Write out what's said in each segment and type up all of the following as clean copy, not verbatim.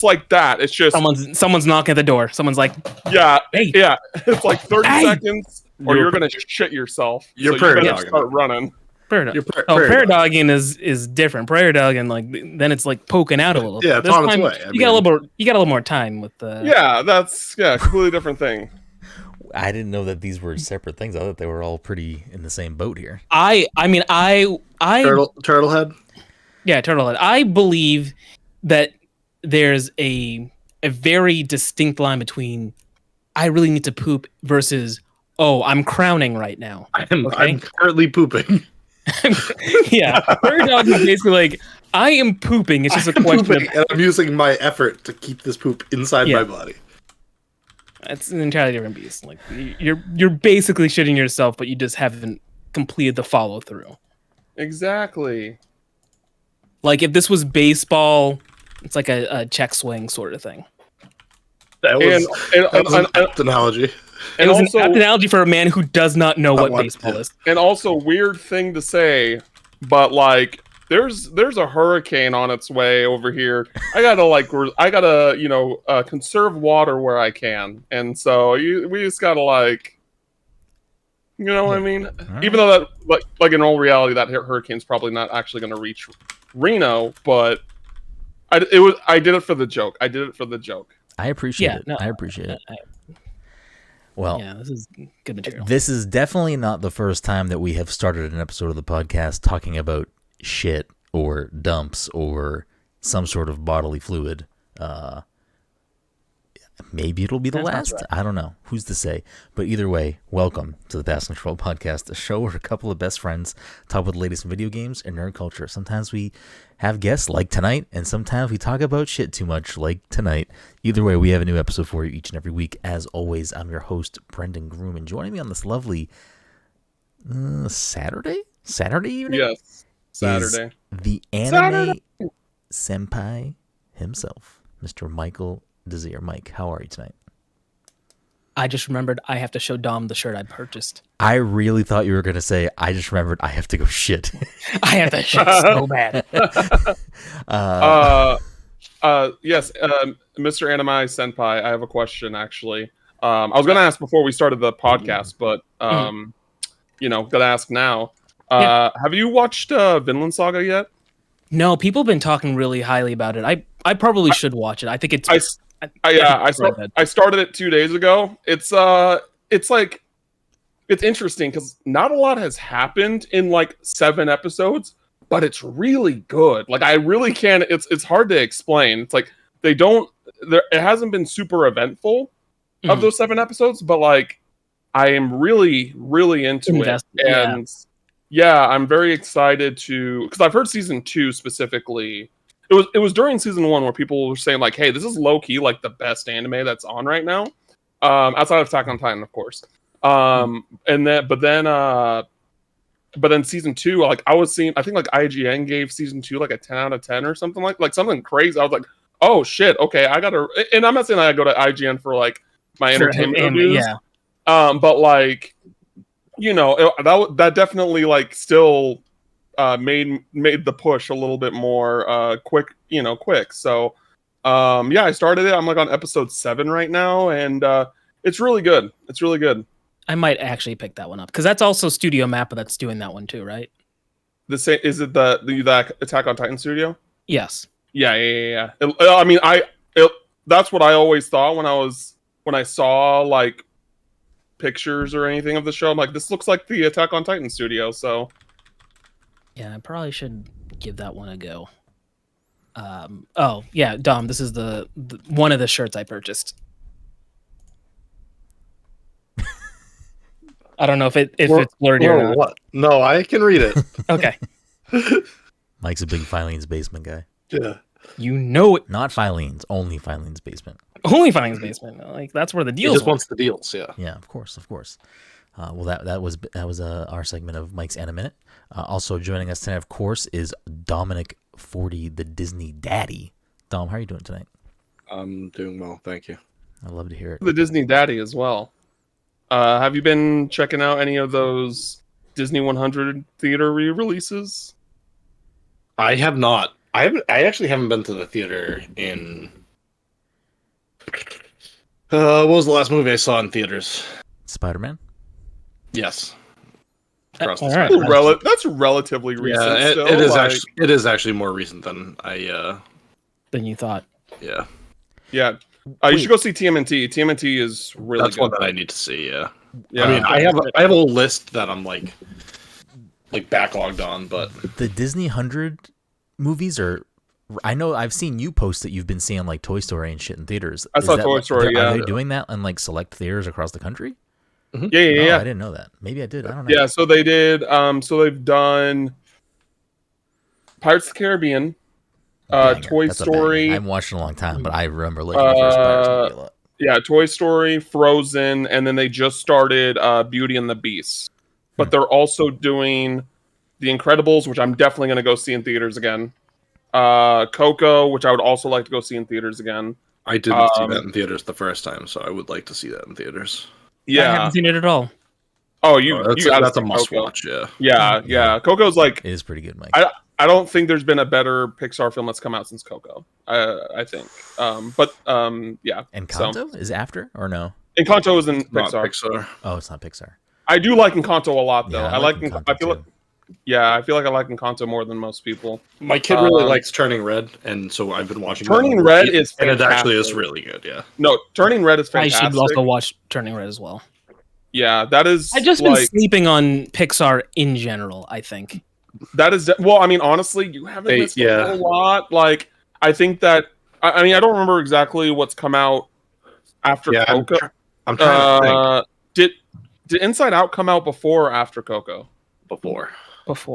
like that. It's just someone's knocking at the door. Someone's like, yeah, hey. yeah. It's like 30 Hey. seconds, or you're gonna shit yourself. You're so you better dogging. start running. Prayer dogging is different. Prayer dogging, like then it's like poking out a little. Yeah, bit. it's on its way. You got a little more time with the. Yeah, that's completely different thing. I didn't know that these were separate things. I thought they were all pretty in the same boat here. I Turtlehead. Yeah, Turtlehead. I believe that there's a very distinct line between I really need to poop versus I'm crowning right now. I'm currently pooping. Yeah, prayer dogging is basically like I am pooping. It's just a question and I'm using my effort to keep this poop inside my body. It's an entirely different beast. Like you're basically shitting yourself, but you just haven't completed the follow through. Exactly. Like if this was baseball, it's like a check swing sort of thing. That was an apt analogy. It was an apt analogy for a man who does not know what baseball is. And also, weird thing to say, but like, there's a hurricane on its way over here. I gotta conserve water where I can, and so we just gotta what I mean? Right. Even though that like in all reality, that hurricane's probably not actually gonna reach Reno, but I did it for the joke. I appreciate it. I appreciate it. Well, yeah, this is good material. This is definitely not the first time that we have started an episode of the podcast talking about shit or dumps or some sort of bodily fluid. Maybe it'll be the last. Right. I don't know. Who's to say? But either way, welcome to the Pass Control Podcast, a show where a couple of best friends talk about the latest in video games and nerd culture. Sometimes we have guests like tonight, and sometimes we talk about shit too much like tonight. Either way, we have a new episode for you each and every week. As always, I'm your host, Brenden Groom, and joining me on this lovely Saturday evening? Yes, Saturday. The anime senpai himself, Mr. Michael Desir. Mike, how are you tonight? I just remembered I have to show Dom the shirt I purchased. I really thought you were going to say, I just remembered I have to go shit. I have to shit so bad. Yes, Mr. Anime Senpai, I have a question, actually. I was going to ask before we started the podcast, but, gotta ask now. Have you watched Vinland Saga yet? No, people have been talking really highly about it. I probably should watch it. I think it's... I started it 2 days ago. It's interesting because not a lot has happened in like 7 episodes, but it's really good. Like I really can't. It's hard to explain. It's like it hasn't been super eventful of those 7 episodes, but like I am really, really into it, and I'm very excited because I've heard season 2 specifically. It was during season 1 where people were saying like, "Hey, this is low key like the best anime that's on right now," outside of Attack on Titan, of course. But then season 2, like I was seeing, I think like IGN gave season 2 like a 10 out of 10 or something like something crazy. I was like, "Oh shit, okay, I gotta." And I'm not saying I go to IGN for like my entertainment reviews, but like that definitely like still. Made the push a little bit more quick. So I started it. I'm like on episode 7 right now, and it's really good. I might actually pick that one up because that's also Studio Mappa that's doing that one too, right? Is it the Attack on Titan studio? Yes. Yeah. That's what I always thought when I saw like pictures or anything of the show. I'm like, this looks like the Attack on Titan studio. So. Yeah, I probably should give that one a go. Dom, this is the one of the shirts I purchased. I don't know if it's blurred or not. What? No, I can read it. Okay. Mike's a big Filene's Basement guy. Yeah. You know it. Not Filene's, only Filene's Basement. Only Filene's Basement. Like that's where the deals. He just wants the deals. Yeah. Yeah, of course. Well, that was our segment of Mike's Anime Minute. Also joining us tonight, of course, is Dominic 40, the Disney Daddy. Dom, how are you doing tonight? I'm doing well, thank you. I love to hear it. The Disney Daddy as well. Have you been checking out any of those Disney 100 theater re-releases? I have not. I actually haven't been to the theater in What was the last movie I saw in theaters? Spider-Man. Yes. All right. That's relatively recent. Yeah, still. it is actually. It is actually more recent than Than you thought. Yeah. Yeah. You should go see TMNT. TMNT is really That's good. one that I need to see. Yeah. Yeah. I mean, I have a whole list that I'm like backlogged on, but the Disney 100 movies are. I know I've seen you post that you've been seeing like Toy Story and shit in theaters. I saw Toy Story. Are they doing that in like select theaters across the country? Mm-hmm. Yeah. I didn't know that. Maybe I did. I don't know. Yeah, so they did. So they've done Pirates of the Caribbean, Toy Story. I haven't watched it in a long time, but I remember liking the first Pirates movie a lot. Yeah, Toy Story, Frozen, and then they just started Beauty and the Beast. But they're also doing The Incredibles, which I'm definitely going to go see in theaters again. Coco, which I would also like to go see in theaters again. I didn't see that in theaters the first time, so I would like to see that in theaters. Yeah, I haven't seen it at all. Oh, that's a must watch. Yeah. Coco's like it is pretty good, Mike. I don't think there's been a better Pixar film that's come out since Coco. I think. Yeah. Encanto is after or no? Encanto is in Pixar. Oh, it's not Pixar. I do like Encanto a lot, though. Yeah, I feel like I like Encanto more than most people. My kid really likes Turning Red, and so I've been watching. Turning Red is fantastic. And it actually is really good. Yeah. No, Turning Red is fantastic. I should also watch Turning Red as well. Yeah, that is. I've just been sleeping on Pixar in general, I think. That is well. I mean, honestly, you haven't missed a whole lot. Like, I think that. I mean, I don't remember exactly what's come out after Coco. I'm trying to think. Did Inside Out come out before or after Coco? Before,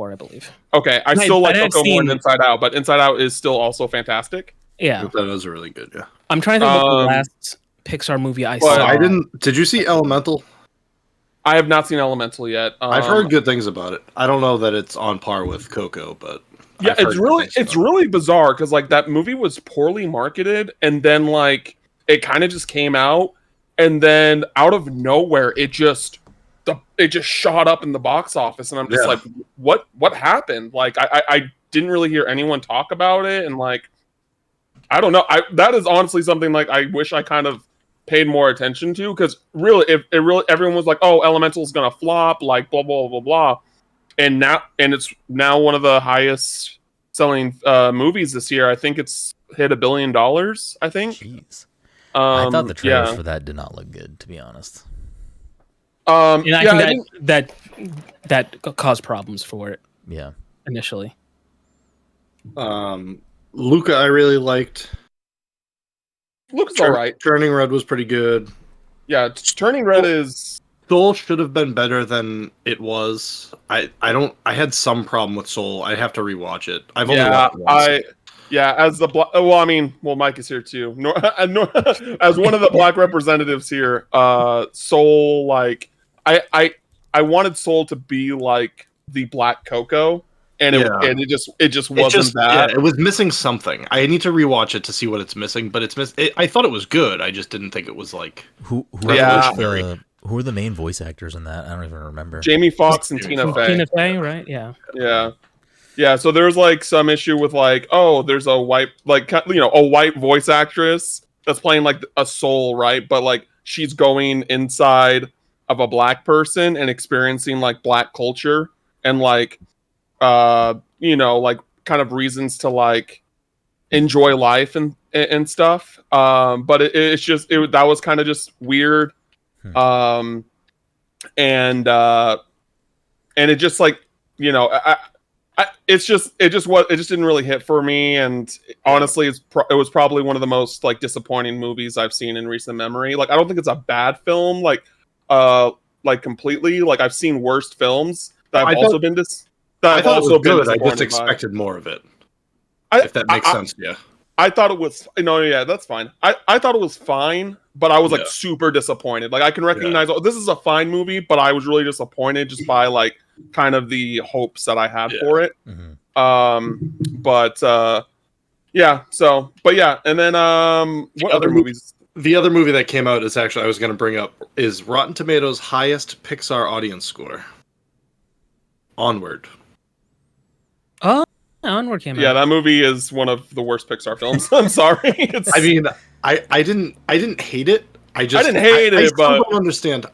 I believe. Okay, I still like Coco more than Inside Out, but Inside Out is still also fantastic. Yeah, that is really good. Yeah, I'm trying to think of the last Pixar movie I saw. I didn't. Did you see Elemental? I have not seen Elemental yet. I've heard good things about it. I don't know that it's on par with Coco, but yeah, it's really bizarre because like that movie was poorly marketed, and then like it kind of just came out, and then out of nowhere it just shot up in the box office, and I'm just like, what happened? Like I didn't really hear anyone talk about it, and like I don't know. That is honestly something like I wish I kind of paid more attention to, because really, if it really everyone was like, oh, Elemental's gonna flop, like blah blah blah blah, and it's now one of the highest selling movies this year. I think it's hit $1 billion. I think. Jeez. I thought the trailers for that did not look good, to be honest. And I think that caused problems for it. Yeah. Initially. Luca, I really liked. Luca's all right. Turning Red was pretty good. Yeah, Turning Red is. Soul should have been better than it was. I had some problem with Soul. I have to rewatch it. I've only watched it once. Mike is here too. As one of the black representatives here, Soul, like I wanted Soul to be like the Black Coco, and it just wasn't that. Yeah, it was missing something. I need to rewatch it to see what it's missing, but I thought it was good. I just didn't think it was like revolutionary. Who are the main voice actors in that? I don't even remember. Jamie Foxx and Tina Fey. Tina Fey, right? Yeah. Yeah. Yeah, so there's like some issue with like, oh, there's a white, like, a white voice actress that's playing like a Soul, right? But like she's going inside of a black person and experiencing like black culture and like, like kind of reasons to like enjoy life and stuff. But that was kind of just weird. And it just like, it just didn't really hit for me, and honestly, it was probably one of the most like disappointing movies I've seen in recent memory. Like, I don't think it's a bad film, like completely. Like, I've seen worse films that I've also been I thought it was good. I just expected more of it. If that makes sense, yeah. I thought it was that's fine. I thought it was fine, but I was like super disappointed. Like, I can recognize this is a fine movie, but I was really disappointed just by like kind of the hopes that I had for it. Mm-hmm. And then what other movies? The other movie that came out is actually I was going to bring up is Rotten Tomatoes' highest Pixar audience score. Onward. Oh, Onward came out. Yeah, that movie is one of the worst Pixar films. I'm sorry. I mean, I didn't hate it. I didn't hate it, still but don't understand.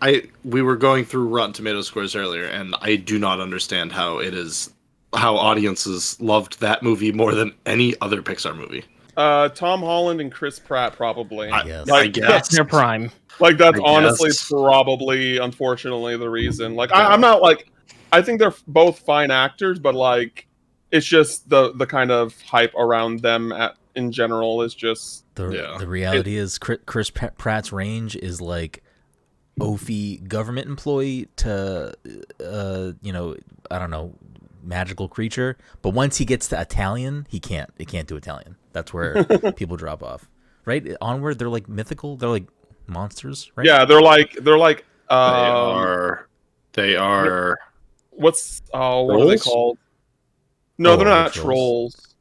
We were going through Rotten Tomatoes scores earlier, and I do not understand how audiences loved that movie more than any other Pixar movie. Tom Holland and Chris Pratt probably. I Like, guess That's their prime. Like that's I honestly guess. probably, unfortunately, the reason. Like I'm not like, I think they're both fine actors, but like it's just the kind of hype around them in general is just The reality is Chris Pratt's range is like oafy government employee to I don't know, magical creature. But once he gets to Italian, he can't do Italian. That's where people drop off. Right? Onward, they're like mythical. They're like monsters, right? Yeah, they're like they are what's what are they trolls? called? No, they're not trolls. trolls.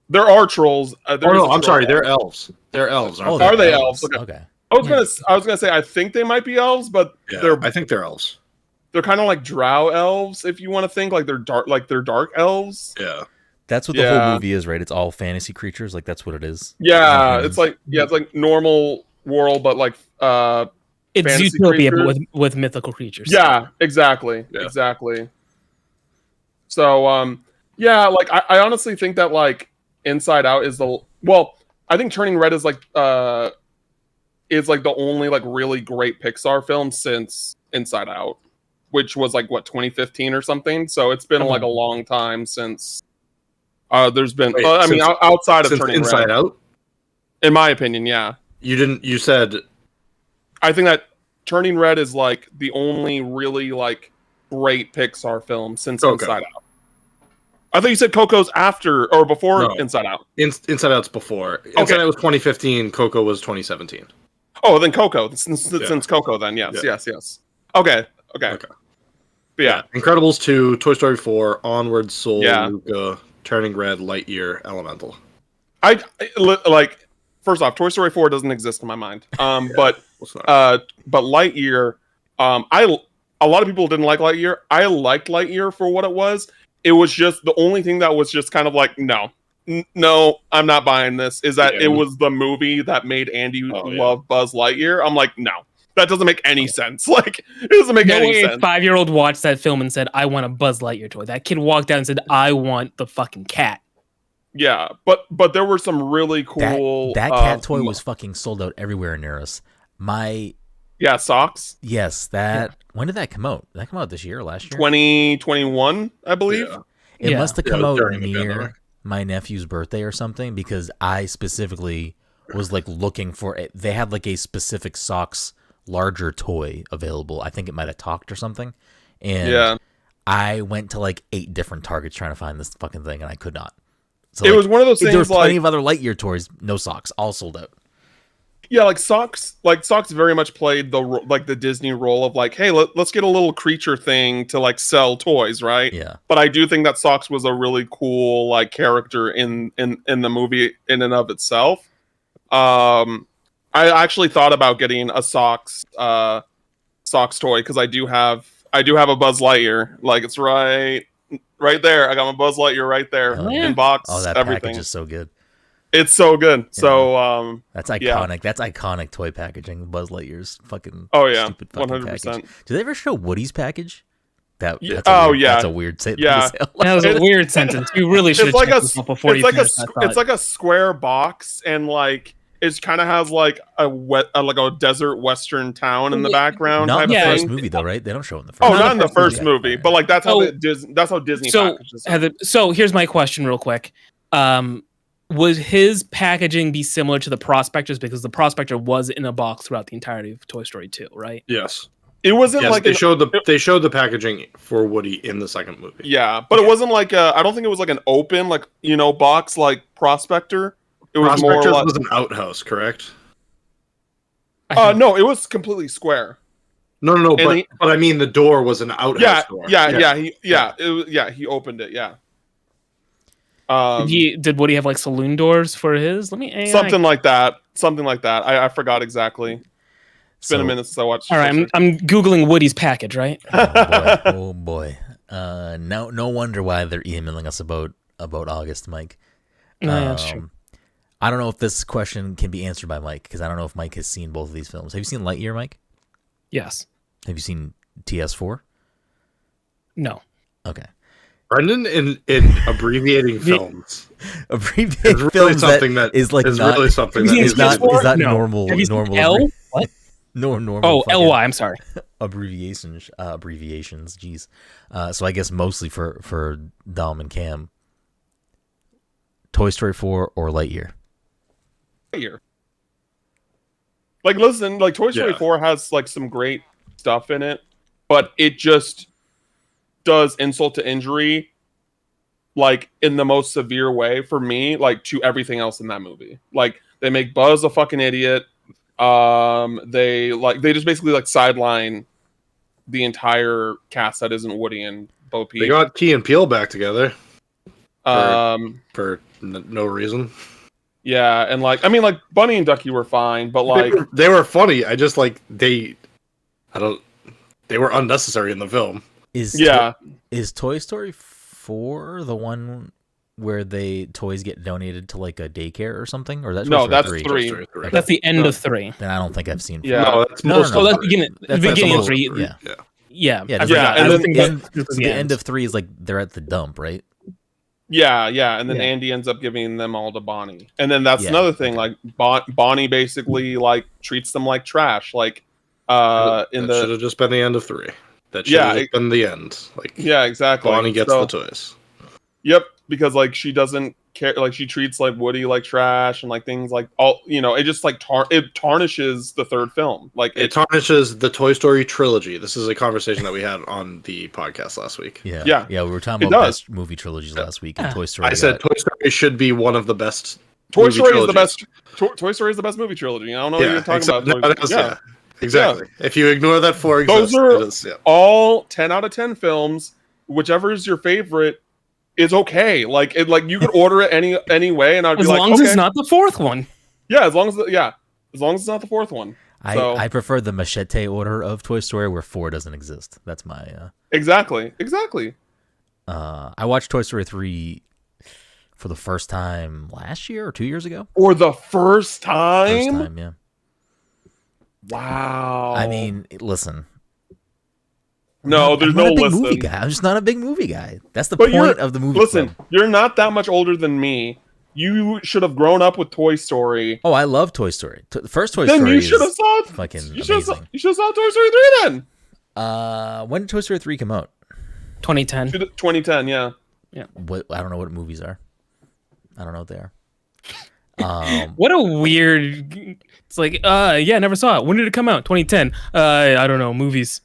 There are trolls. I'm sorry, they're elves. They're elves. Aren't Are they elves? Okay. I was gonna say I think they might be elves, but I think they're elves. they're kind of like drow elves, if you want to think like they're dark elves. Yeah. That's what the whole movie is, right? It's all fantasy creatures. Like that's what it is. Yeah, it's like normal world, but like It's fantasy Zootopia, but creatures. with mythical creatures. Yeah, exactly. So like I honestly think that like Inside Out is I think Turning Red is like the only like really great Pixar film since Inside Out, which was like what 2015 or something. So it's been like a long time since there's been outside of Turning Inside Red. Out, In my opinion, yeah. You said I think that Turning Red is like the only really like great Pixar film since Inside Out. I thought you said Coco's after or before Inside Out. Inside Out's before. Inside Out was 2015. Coco was 2017. Oh, then Coco. Since Coco, then yes. Okay. But yeah. Incredibles 2, Toy Story 4, Onward, Soul, Yeah. Luca, Turning Red, Lightyear, Elemental. I like. First off, Toy Story 4 doesn't exist in my mind. But Lightyear, a lot of people didn't like Lightyear. I liked Lightyear for what it was. It was just the only thing that was just kind of like, no, I'm not buying this. Is that it was the movie that made Andy love Buzz Lightyear? I'm like, no, that doesn't make any sense. Like, it doesn't make any sense. A 5-year-old watched that film and said, "I want a Buzz Lightyear toy." That kid walked out and said, "I want the fucking cat." Yeah, but there were some really cool. That cat toy was fucking sold out everywhere near us. Socks. Yes, when did that come out? Did that come out this year or last year? 2021, I believe. Yeah. It must have come out during the near pandemic. my nephew's birthday or something because I specifically was like looking for it. They had like a specific socks larger toy available. I think it might have talked or something. And I went to like 8 different Targets trying to find this fucking thing and I could not. So it was one of those things. There were plenty of other Lightyear toys, no socks, all sold out. Yeah, like socks very much played the Disney role of like, hey, let's get a little creature thing to like sell toys, right? Yeah. But I do think that Socks was a really cool like character in the movie in and of itself. I actually thought about getting a Socks toy because I do have a Buzz Lightyear. Like it's right there. I got my Buzz Lightyear right there in box. Oh, that everything. package is so good. It's so good. Yeah. So that's iconic. Yeah. That's iconic toy packaging. Buzz Lightyear's fucking stupid fucking 100%. package. Did they ever show Woody's package? That's a weird sentence. Yeah. That was a weird sentence. You really should have checked this out before you finished that thought. It's like a square box and like it kind of has like a desert western town in the background. Not in the type of first thing. movie though, right? They don't show it in the first. Oh, movie. not in the first movie, but like that's how Disney packages it. So here's my question, real quick. Would his packaging be similar to the Prospector's because the Prospector was in a box throughout the entirety of Toy Story 2, right? Yes. It wasn't like they showed the packaging for Woody in the second movie. Yeah, but it wasn't like I don't think it was like an open box like Prospector. It was more like was an outhouse, correct? No, it was completely square. No, but I mean the door was an outhouse door. He opened it, yeah. Did Woody have like saloon doors for his? Something like that. I forgot exactly. It's been a minute since I watched. All right, I'm googling Woody's package. Right. Oh boy. No wonder why they're emailing us about August, Mike. That's true. I don't know if this question can be answered by Mike because I don't know if Mike has seen both of these films. Have you seen Lightyear, Mike? Yes. Have you seen TS4? No. Okay. Brenden in abbreviating films. Abbreviating Really films something that is like is not really something that is not No. normal. Have you seen normal L? What? normal. Oh, fucking LY. I'm sorry. abbreviations. Jeez. So I guess mostly for Dom and Cam. Toy Story 4 or Lightyear. Lightyear. Like, listen, like Toy Story Yeah. 4 has like some great stuff in it, but it just does insult to injury, like in the most severe way for me, like to everything else in that movie. Like they make Buzz a fucking idiot. They just basically like sideline the entire cast that isn't Woody and Bo Peep. They got Key and Peele back together For no reason. yeah, and like I mean, like Bunny and Ducky were fine, but like They were funny. I just like they were unnecessary in the film. Is Toy Story 4 the one where toys get donated to like a daycare or something? Or that's no, Toy that's Story 3. Toy Story 3. That's the end of 3. Then I don't think I've seen. Yeah. No, that's No, most no, Oh, of that's three. beginning of most- 3. Yeah. Yeah. Yeah, I that's Yeah, forgot. and I was then- thinking And about the end of 3 is like they're at the dump, right? Yeah, and then Yeah. Andy ends up giving them all to Bonnie, and then that's Yeah. another thing. Like Bonnie basically like treats them like trash. Like That should have just been the end of 3. That should have been the end. Like yeah, exactly. Bonnie gets So- the toys. Yep, because like she doesn't care. Like she treats like Woody like trash, and like things like all it just like it tarnishes the third film. Like It tarnishes the Toy Story trilogy. This is a conversation that we had on the podcast last week. Yeah. We were talking It about does. best movie trilogies last week, and Toy Story. I said Toy Story should be one of the best. Toy movie Story is the trilogies. best. Toy Story is the best movie trilogy. I don't know what you're talking except- about. no, that was- yeah, exactly. If you ignore that 4 Those exists, are it is, all 10 out of 10 films. Whichever is your favorite is okay. Like you could order it any way, and I'd As be like, long as okay. it's not the 4th one. Yeah, as long as it's not the 4th one. So- I prefer the machete order of Toy Story where 4 doesn't exist. That's my Exactly. I watched Toy Story 3 for the first time last year or 2 years ago. For the first time. First time, yeah. Wow. I mean, listen. no, there's I'm not no a big listen. movie guy. I'm just not a big movie guy. That's the But you're- point of the movie. Listen, club. you're not that much older than me. You should have grown up with Toy Story. Oh, I love Toy Story. The first Toy Then Story you should have is saw fucking you should amazing. have saw Toy Story 3 then. When did Toy Story 3 come out? 2010. 2010, yeah. What I don't know what movies are. I don't know what they are. What a weird. It's like, yeah, never saw it. When did it come out? 2010. I don't know. Movies.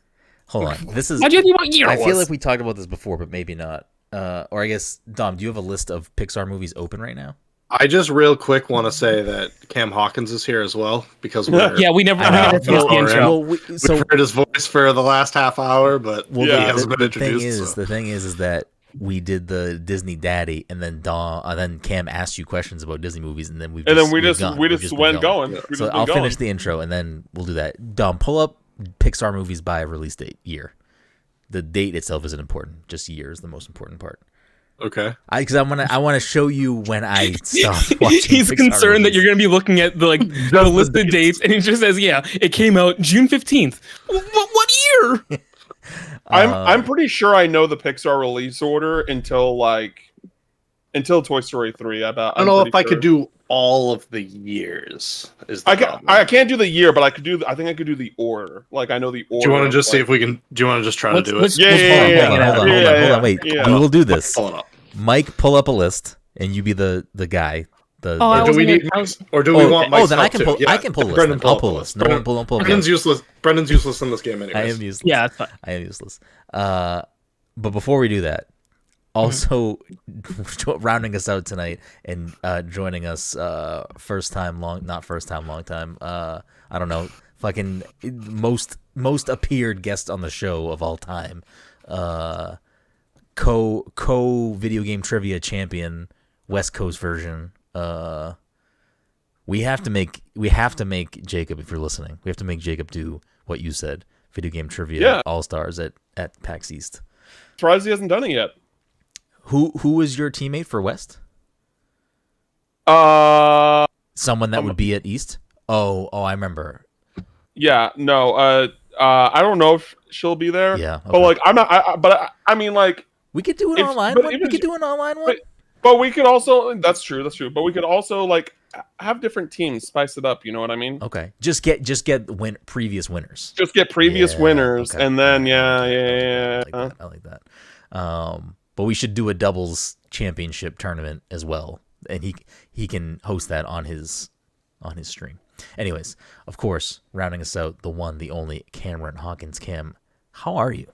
Hold on. This is How'd you know what year I it was? feel like we talked about this before, but maybe not. Or I guess, Dom, do you have a list of Pixar movies open right now? I just real quick want to say that Cam Hawkins is here as well because Yeah, we never finished the Well, intro. Well, we've heard his voice for the last half hour, but Well, Yeah. he hasn't been the thing introduced. is, so. the thing is that we did the Disney Daddy, and then then Cam asked you questions about Disney movies, and then we just went going. We've So just been I'll going. finish the intro, and then we'll do that. Dom, pull up Pixar movies by release date year. The date itself isn't important; just year is the most important part. Okay. Because I want to show you when I stopped watching. He's Pixar concerned that movies. you're going to be looking at the listed dates, and he just says, "Yeah, it came out June 15th." What year? I'm pretty sure I know the Pixar release order until Toy Story 3. I don't know if I could do all of the years. Is the problem. I can't do the year, but I think I could do the order. Like I know the order. Do you want to just see like- if we can? Do you want to just try to do it? let's- Yeah, let's- yeah, yeah, hold on, yeah, hold on, yeah, hold on, wait. yeah. We will do this. Pull it up. Mike, pull up a list, and you be the guy. I Or do was we gonna- need Mike's, or do we want Mike's then I help can too? pull. Yeah. I can pull a list. Brendan, Then. I'll pull a list. No one pull. Brendan's useless. Brendan's useless in this game anyway. I am useless. Yeah, that's fine. I am useless. But before we do that, also rounding us out tonight and joining us first time, long time. I don't know, fucking most appeared guest on the show of all time. Co video game trivia champion, West Coast version. We have to make Jacob, if you're listening, we have to make Jacob do what you said. Video game trivia all stars at PAX East. Surprised he hasn't done it yet. Who was your teammate for West? Someone that would be at East. Oh, I remember. Yeah, no. I don't know if she'll be there. Yeah, okay. But like, I'm not. I mean, like, we could do an online one. We could do an online one. But we could also. That's true. But we could also like have different teams, spice it up. You know what I mean? Okay. Just get previous winners. Just get previous winners, okay. and then I like that. But we should do a doubles championship tournament as well, and he can host that on his stream. Anyways, of course, rounding us out, the one, the only Cameron Hawkins. Cam, how are you?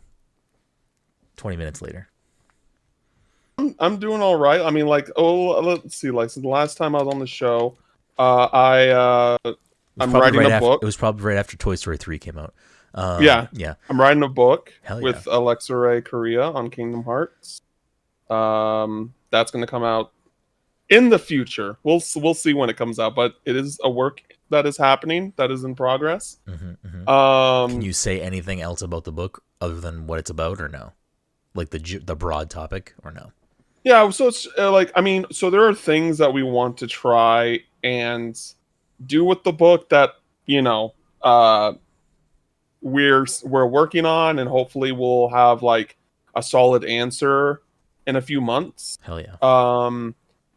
20 minutes later. I'm doing all right. I mean, like, let's see. Like, since the last time I was on the show, I'm writing a book. It was probably right after Toy Story 3 came out. Yeah. I'm writing a book Hell yeah. with Alexa Ray Korea on Kingdom Hearts. That's going to come out in the future. We'll see when it comes out, but it is a work that is happening, that is in progress. Can you say anything else about the book other than what it's about, or no? Like the broad topic, or no? Yeah, so it's so there are things that we want to try and do with the book that we're working on, and hopefully we'll have like a solid answer in a few months. Hell yeah.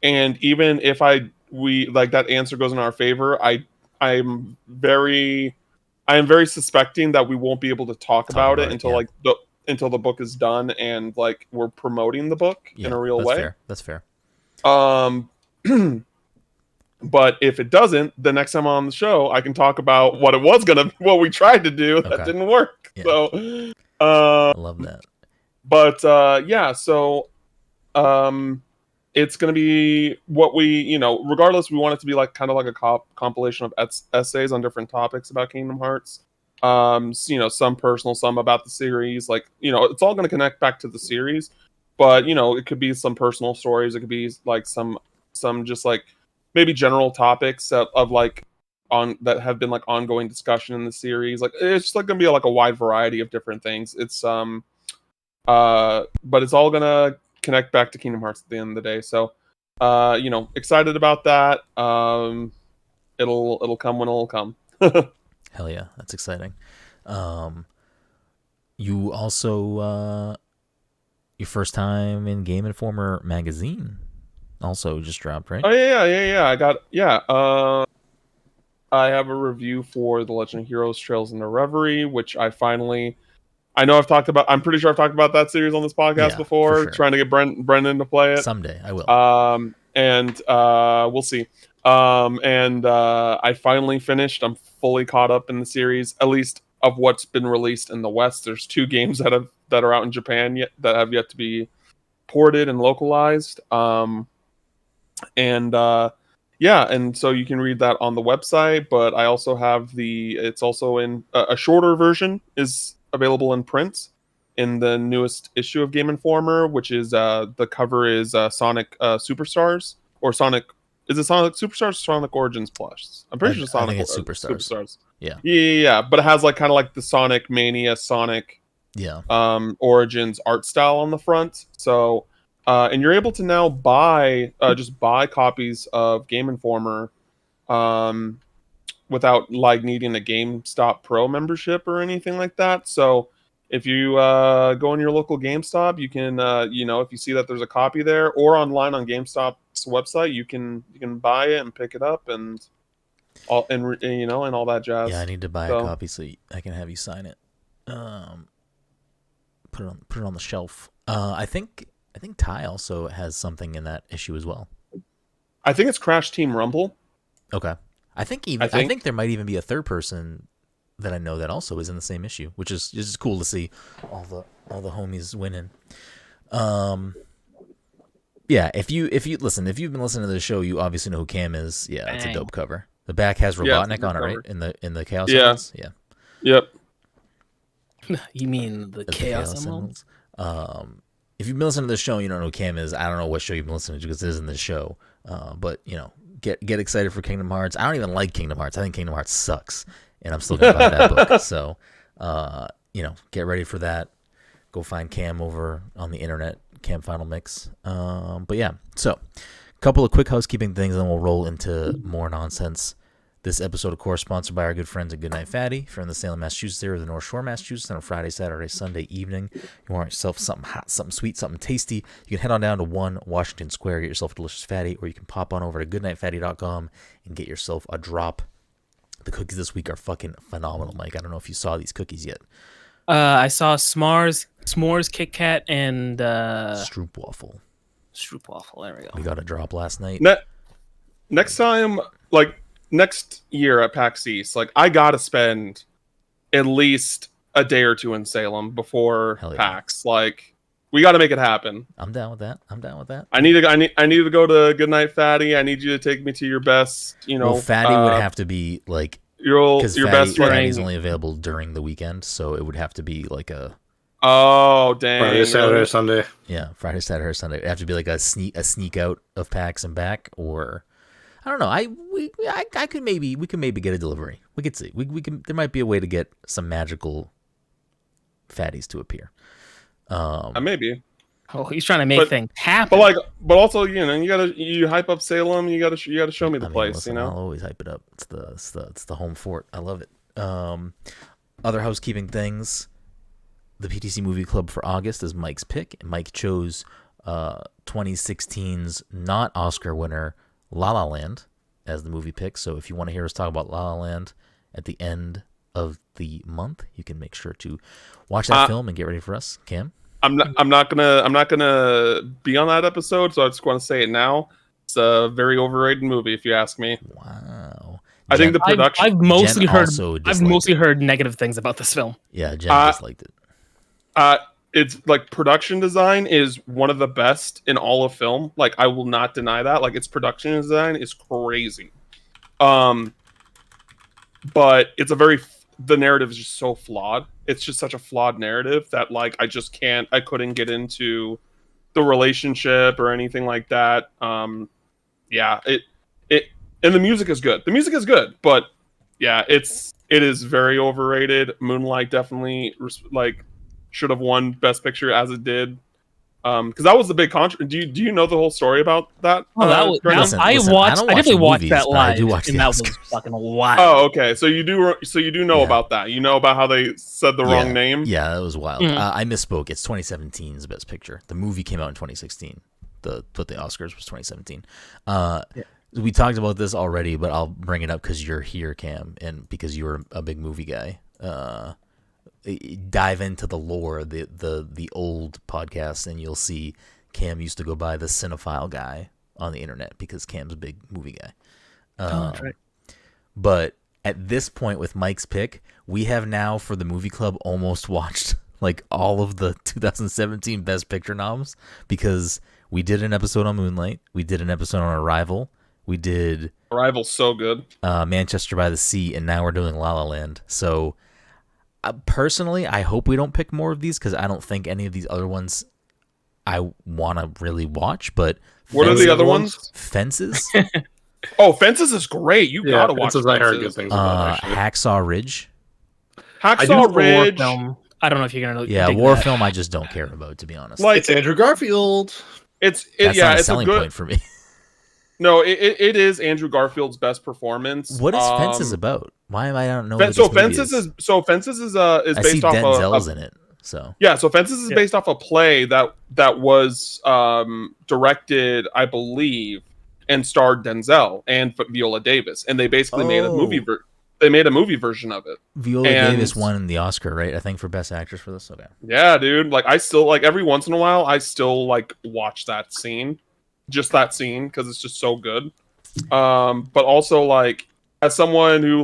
And even if that answer goes in our favor, I am very suspecting that we won't be able to talk about it until until the book is done and like we're promoting the book in a real way. That's fair. But if it doesn't, the next time I'm on the show, I can talk about what we tried to do that didn't work. Yeah. So I love that. But it's going to be what we, regardless, we want it to be like kind of like a compilation of essays on different topics about Kingdom Hearts. Some personal, some about the series. Like, it's all going to connect back to the series, but it could be some personal stories. It could be like some just like maybe general topics that have been like ongoing discussion in the series. Like, it's just like going to be like a wide variety of different things. It's but it's all gonna connect back to Kingdom Hearts at the end of the day. So, excited about that. It'll come when it'll come. Hell yeah, that's exciting. You also your first time in Game Informer magazine also just dropped, right? Oh yeah. I have a review for The Legend of Heroes: Trails in the Reverie, which I'm pretty sure I've talked about that series on this podcast before, sure. Trying to get Brenden to play it. Someday I will. We'll see. I finally finished. I'm fully caught up in the series, at least of what's been released in the West. There's 2 games that are out in Japan that have yet to be ported and localized. And so you can read that on the website, but I also have it's also in a shorter version is available in print in the newest issue of Game Informer, which is the cover is Sonic Superstars, or Sonic. Is it Sonic Superstars or Sonic Origins Plus? I'm pretty sure Sonic. I think it's Superstars. Yeah. But it has like kind of like the Sonic Mania, Sonic Origins art style on the front. So, and you're able to now buy copies of Game Informer, without like needing a GameStop Pro membership or anything like that. So if you go in your local GameStop, you can if you see that there's a copy there, or online on GameStop's website, you can buy it and pick it up and all that jazz. Yeah, I need to buy a copy so I can have you sign it. Put it on the shelf. I think Ty also has something in that issue as well. I think it's Crash Team Rumble. Okay. I think there might even be a third person that I know that also is in the same issue, which is just cool to see all the homies winning. Yeah, if you've been listening to the show, you obviously know who Cam is. Yeah, it's a dope cover. The back has Robotnik on it, right? In the Chaos Emeralds? Yeah. Yep. You mean the Chaos Emeralds? If you've been listening to the show, you don't know who Cam is. I don't know what show you've been listening to because it is in the show. But get excited for Kingdom Hearts. I don't even like Kingdom Hearts. I think Kingdom Hearts sucks, and I'm still gonna buy that book. So, get ready for that. Go find Cam over on the internet, Cam Final Mix. But yeah, so Couple of quick housekeeping things, and then we'll roll into more nonsense. This episode, of course, sponsored by our good friends at Goodnight Fatty. If you're in the Salem, Massachusetts area or the North Shore, Massachusetts, on a Friday, Saturday, Sunday evening, you want yourself something hot, something sweet, something tasty, you can head on down to 1 Washington Square, get yourself a delicious fatty, or you can pop on over to goodnightfatty.com and get yourself a drop. The cookies this week are fucking phenomenal, Mike. I don't know if you saw these cookies yet. I saw s'mores, Kit Kat, and Stroopwafel. Stroopwafel. There we go. We got a drop last night. Next time, like next year at PAX East, like I gotta spend at least a day or two in Salem before Hell yeah. PAX. Like we got to make it happen. I'm down with that. I need to go to Goodnight Fatty. I need you to take me to your best. Well, Fatty would have to be like your best friend. Fatty's only available during the weekend, so it would have to be like a. Oh dang! Friday, Saturday, Sunday. Yeah, Friday, Saturday, Sunday. It'd have to be like a sneak out of PAX and back, or I don't know. We could maybe get a delivery. We could see. We can. There might be a way to get some magical fatties to appear. Maybe. Oh, he's trying to make things happen. But also, you hype up Salem. You gotta show me the place. Listen, I'll always hype it up. It's the home fort. I love it. Other housekeeping things. The PTC Movie Club for August is Mike's pick. Mike chose 2016's not Oscar winner La La Land as the movie pick. So if you want to hear us talk about La La Land at the end of the month, you can make sure to watch that film and get ready for us. Cam? I'm not gonna be on that episode, so I just want to say it now. It's a very overrated movie, if you ask me. Wow. I think the production. I've mostly Jen heard negative things about this film. Yeah, Jen disliked it. It's like production design is one of the best in all of film. Like I will not deny that. Like its production design is crazy. But it's the narrative is just so flawed. It's just such a flawed narrative that like I couldn't get into the relationship or anything like that. Yeah, it and the music is good. The music is good, but yeah, it is very overrated. Moonlight definitely should have won Best Picture as it did. Because that was the big do you know the whole story about that? Oh, I definitely watched that live, and that was fucking wild. Oh, okay. So you do know about that. You know about how they said the wrong name? Yeah, that was wild. I misspoke. It's 2017's Best Picture. The movie came out in 2016. The Oscars was 2017. We talked about this already, but I'll bring it up because you're here, Cam, and because you're a big movie guy. Dive into the lore, the old podcast, and you'll see Cam used to go by the cinephile guy on the internet because Cam's a big movie guy. That's right. But at this point with Mike's pick, we have now for the movie club almost watched like all of the 2017 Best Picture noms because we did an episode on Moonlight, we did an episode on Arrival, we did Arrival's so good, Manchester by the Sea, and now we're doing La La Land. So personally, I hope we don't pick more of these because I don't think any of these other ones I want to really watch. But what are the other ones? Fences. Oh, Fences is great. You gotta watch Fences. I heard good things about Hacksaw Ridge. Hacksaw Ridge. Film. I don't know if you're gonna. Yeah, war film. I just don't care about, to be honest. Like it's Andrew Garfield. That's not a selling point for me. No, it is Andrew Garfield's best performance. What is Fences about? Why am I don't know? Fences is based off Denzel's in it. So yeah, so Fences is based off a play that was directed, I believe, and starred Denzel and Viola Davis, and they basically made a movie. They made a movie version of it. Viola Davis won the Oscar, right? I think for Best Actress for this. Okay. Yeah, dude. Like I still every once in a while, I still watch that scene. Just that scene because it's just so good, but also as someone who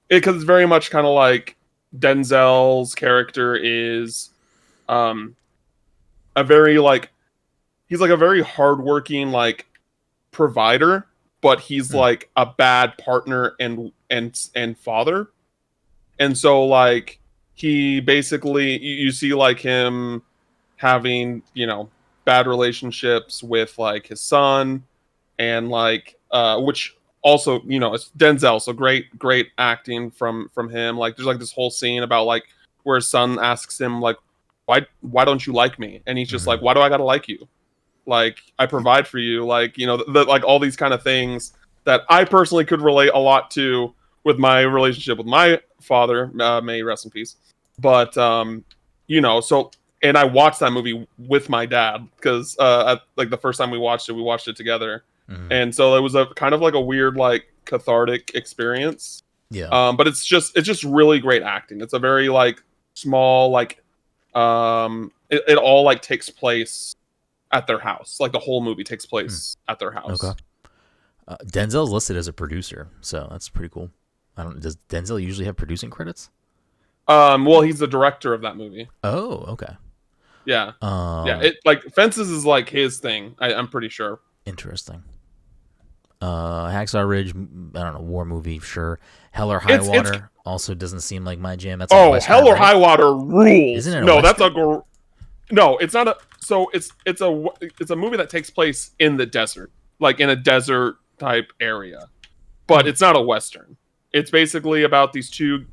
because it's very much kind of Denzel's character is a very he's a very hardworking provider, but he's a bad partner and father, and so he basically you see him having bad relationships with his son and which also it's Denzel, so great acting from him. There's this whole scene about where his son asks him why don't you like me, and he's just why do I gotta like you? like I provide for you, like, you know, like all these kind of things that I personally could relate a lot to with my relationship with my father, may he rest in peace. But you know, so, and I watched that movie with my dad because like the first time we watched it together. And so it was a kind of like a weird, like, cathartic experience. Yeah. But it's just really great acting. It's a very, like, small, like, it all, like, takes place at their house. Like, the whole movie takes place at their house. Okay. Denzel's listed as a producer, so that's pretty cool. Does Denzel usually have producing credits? Well, he's the director of that movie. Oh, okay. Yeah. Yeah, it, like, Fences is, like, his thing. I'm pretty sure. Interesting. Hacksaw Ridge, I don't know, war movie, sure. Hell or High Water also doesn't seem like my jam. That's a Western, Hell or right? High Water rules. Isn't it? No, that's a no. It's not a. So it's a movie that takes place in the desert, like in a desert type area, but it's not a Western. It's basically about these two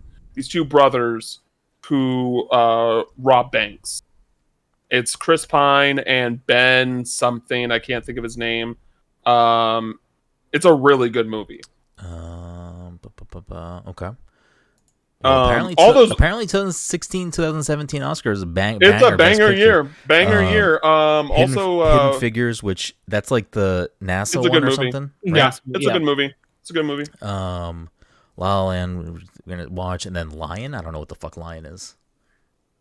brothers who rob banks. It's Chris Pine and Ben something. I can't think of his name. It's a really good movie. Okay. Well, apparently 2016, 2017 Oscars It's a banger year. Banger year. Hidden Figures, which that's like the NASA one or something. Right? Yeah, it's a good movie. It's a good movie. La La Land we're gonna watch, and then Lion. I don't know what the fuck Lion is.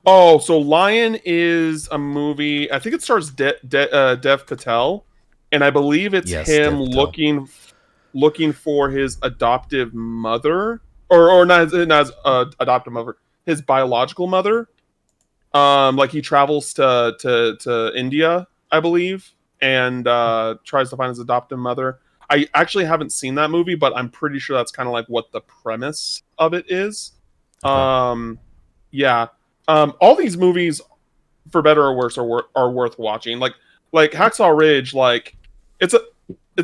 Oh, so Lion is a movie. I think it stars Dev Patel, and I believe it's him looking for his adoptive mother, or not his adoptive mother, his biological mother. Like he travels to India, I believe, and tries to find his adoptive mother. I actually haven't seen that movie, but I'm pretty sure that's kind of like what the premise of it is. Okay. Yeah. All these movies, for better or worse, are worth watching. Like Hacksaw Ridge, like it's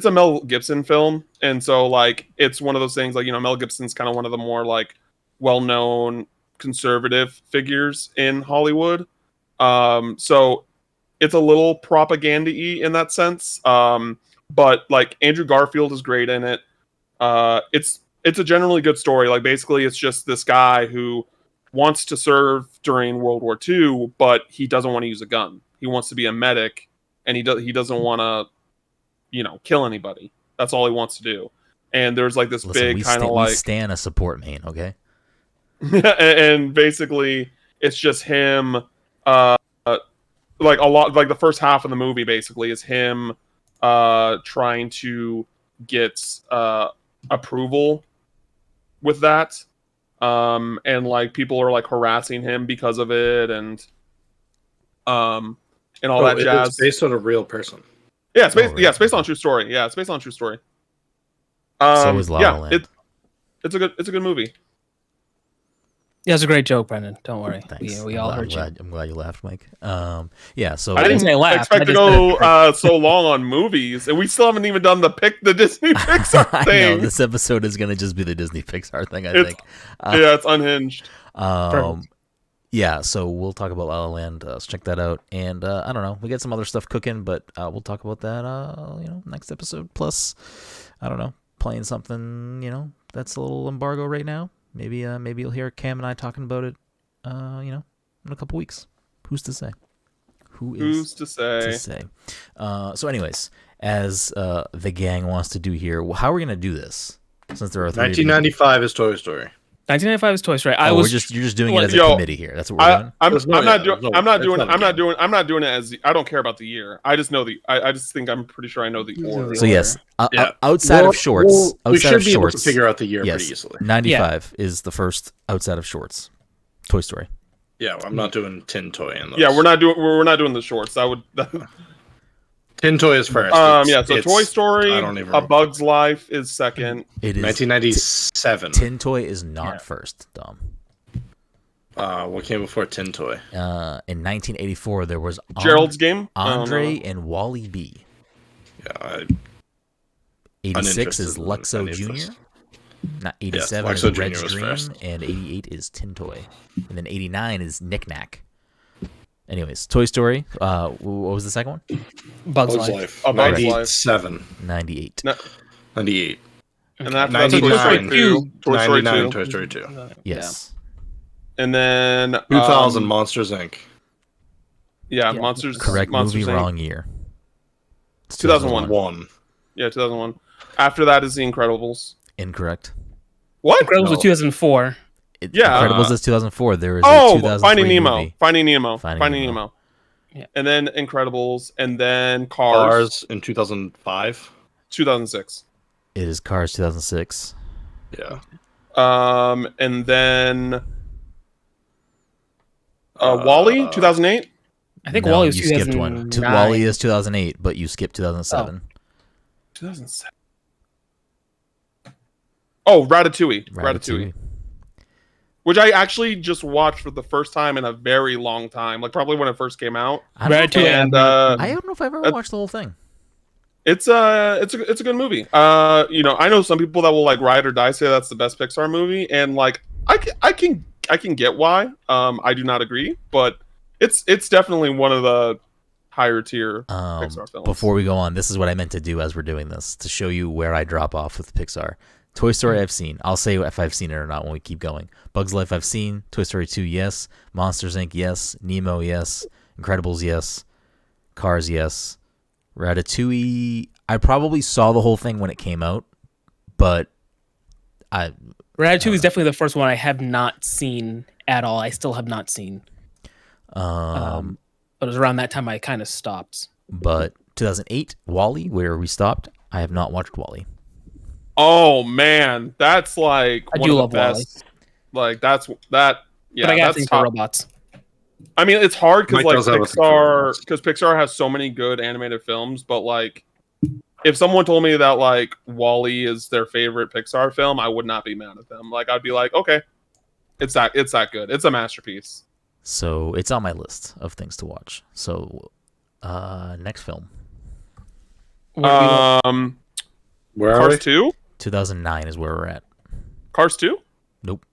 a Mel Gibson film, and so like it's one of those things, like, you know, Mel Gibson's kind of one of the more like well-known conservative figures in Hollywood. So it's a little propaganda-y in that sense. But like Andrew Garfield is great in it. It's a generally good story. Like basically it's just this guy who wants to serve during World War II, but he doesn't want to use a gun. He wants to be a medic, and he doesn't want to, you know, kill anybody. That's all he wants to do. And there's like this big kind of like... We stand a support main, okay? And basically, it's just him, like a lot, like the first half of the movie basically is him trying to get approval with that. And like people are like harassing him because of it, and all that jazz. It's based on a real person. Yeah, it's based on a true story. Yeah, it's based on a true story. So is La La Land. It's a good movie. Yeah, it's a great joke, Brenden. Don't worry. Thanks. We all heard you. I'm glad you laughed, Mike. Yeah, so I didn't expect to go so long on movies, and we still haven't even done the Disney Pixar thing. I know, this episode is going to just be the Disney Pixar thing, I think. Yeah, it's unhinged. Yeah, so we'll talk about La La Land. So check that out. And I don't know, we got some other stuff cooking, but we'll talk about that, next episode. Plus, I don't know, playing something, that's a little embargo right now. Maybe you'll hear Cam and I talking about it, in a couple weeks. Who's to say? Who's to say? So anyways, as the gang wants to do here, how are we going to do this? Since there are 1995 is Toy Story. 1995 is Toy Story. You're just doing it as a committee here. That's what we're doing. I'm not doing it as I don't care about the year. I just know I just think I'm pretty sure I know the order. So yes, outside of shorts, we should be able to figure out the year pretty easily. 95 is the first outside of shorts. Toy Story. Yeah, I'm not doing Tin Toy in those. Yeah, we're not doing the shorts. That would. Tin Toy is first. So Toy Story, A Bug's Life is second. It is 1997. Tin Toy is not first, Dom. What came before Tin Toy? In 1984, there was Gerald's Game, Andre and Wally B. Yeah. 86 is Luxo Jr. Not 87 is Red's Dream, and 88 is Tin Toy, and then 89 is Knick Knack. Anyways, Toy Story. What was the second one? Bugs Life. A Bug's Life. 97. 98. No, 98. and then after that, Toy 99. Story 2. Toy Story 99, 2. Toy Story 2. Yes. And then 2000, Monsters, Inc. Yeah, Yeah. Monsters. Correct Monsters, movie, Inc. wrong year. It's 2001. 1. Yeah, 2001. After that is The Incredibles. Incorrect. What? Incredibles was No. 2004. Yeah. Incredibles is 2004. There is a Oh, 2003 Finding Nemo. movie. Finding Nemo. Finding Finding Nemo. Nemo. Yeah. And then Incredibles, and then Cars. Cars in 2005. 2006. It is Cars 2006. Yeah. And then Wall-E 2008. I think No, Wall-E was you skipped one. 2009. Wall-E is 2008, but you skipped 2007. 2007. Oh, Ratatouille. Which I actually just watched for the first time in a very long time, like probably when it first came out. I don't, know if Ratatouille. And I don't know if I've ever watched the whole thing. it's a good movie. I know some people that will like ride or die say that's the best Pixar movie, and like I can get why. I do not agree, but it's definitely one of the higher tier Pixar films. Before we go on, this is what I meant to do as we're doing this, to show you where I drop off with Pixar. Toy Story I've seen. I'll say if I've seen it or not when we keep going. Bugs Life I've seen. Toy Story 2, yes. Monsters, Inc., yes. Nemo, yes. Incredibles, yes. Cars, yes. Ratatouille, I probably saw the whole thing when it came out, but Ratatouille is definitely the first one I have not seen at all. I still have not seen. But it was around that time I kind of stopped. But 2008, Wall-E, where we stopped, I have not watched Wall-E. Oh man, that's like I one do of the love best. Like that's that. Yeah, But I got that's things for top. robots. I mean, it's hard because Mike like does have a thing for Pixar, robots. because Pixar has so many good animated films. But like, if someone told me that like Wall-E is their favorite Pixar film, I would not be mad at them. Like, I'd be like, okay, it's that good. It's a masterpiece. So it's on my list of things to watch. So next film, Where do we look? Where are we? Cars 2? 2009 is where we're at. Cars 2? Nope.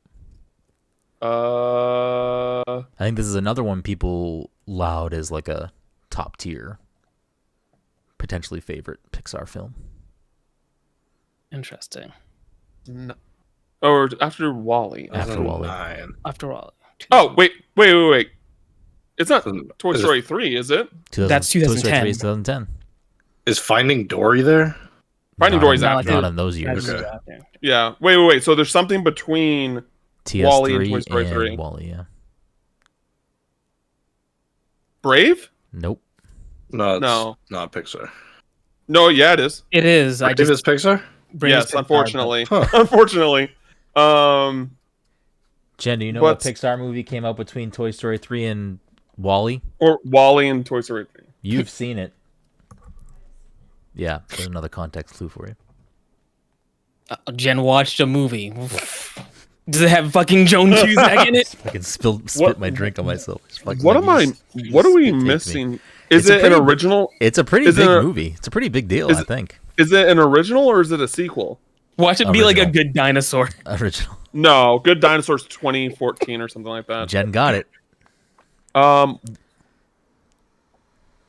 Uh, I think this is another one people loud as like a top tier, potentially favorite Pixar film. Interesting. no. Or after Wall-E. After Wall-E. 2009. After all. Oh, wait. It's not Toy Is it- Story 3, is it? That's Toy Story 2010. 3 is 2010. Is Finding Dory there? Finding Not Dory's in- after. Not in those years. Okay. Yeah. Wait. So there's something between Wall-E and TS3 Toy Story 3. and Wall-E, yeah. Brave? Nope. No, it's No. not Pixar. No, yeah, it is. It is. I Brave just is Pixar? Yes, unfortunately. Huh. Unfortunately. Jen, do you know But- what Pixar movie came out between Toy Story 3 and Wall-E? Or Wall-E and Toy Story 3. You've seen it. Yeah, there's another context clue for you. Jen watched a movie. Does it have fucking Joan Cusack in it? I can spit What- my drink on myself. It's fucking What like am I? you What are we spit take me. missing? Is It's a it an pretty- original? It's a pretty Is it big a- movie. It's a pretty big deal, is I it- think. Is it an original or is it a sequel? Watch it be like a Original. good dinosaur. Original. No, Good Dinosaurs 2014 or something like that. Jen got it. I'm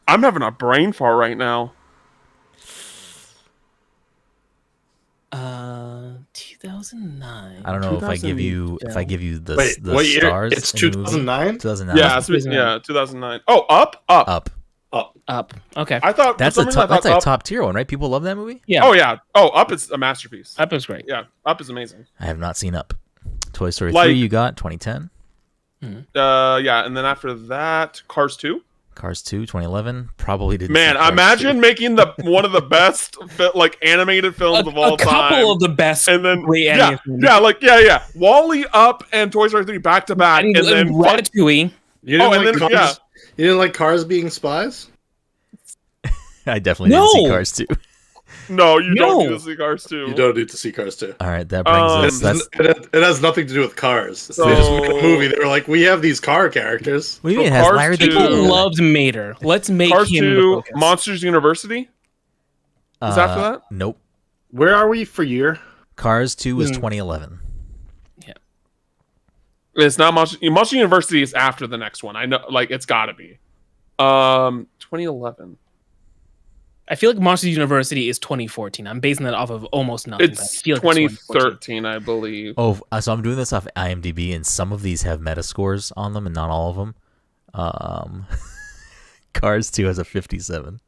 having a brain fart right now. 2009. I don't know if I give you the Wait, the what year? stars. It's in the movie. 2009? 2009. Yeah, Must be 2009. Oh, Up. Up. Up. Okay. I thought That's for a some reason I top. That's thought a Up. top tier one, right? People love that movie. Yeah. Oh yeah. Oh, Up is a masterpiece. Up is great. Yeah, Up is amazing. I have not seen Up. Toy Story Like- 3 you got 2010. Yeah, and then after that, Cars 2. Cars 2 2011. Probably didn't. Man, see Cars imagine making one of the best like animated films of all a couple time. of the best. And then great yeah, animated yeah. Wall-E, Up, and Toy Story 3 back to back, and then Ratatouille. You didn't Oh, and like then- Cars? yeah. You didn't like Cars being spies? I definitely didn't see No! Cars 2. no, you don't No. need to see Cars 2. You don't need to see Cars 2. All right, that brings us. That's It has nothing to do with cars. So- They just made a movie. They were like, we have these car characters. what do you mean? So It has Cars Larry the 2 Cable People Guy. loved Mater. Let's make Cars him the 2, focus. Monsters University. Is after that? Nope. Where are we for year? Cars 2 was Hmm. 2011. It's not Monster University is after the next one. I know, like it's got to be. 2011. I feel like Monsters University is 2014. I'm basing that off of almost nothing. It's I feel like 2013, I believe. Oh, so I'm doing this off IMDb, and some of these have Metascores on them, and not all of them. Cars 2 has a 57.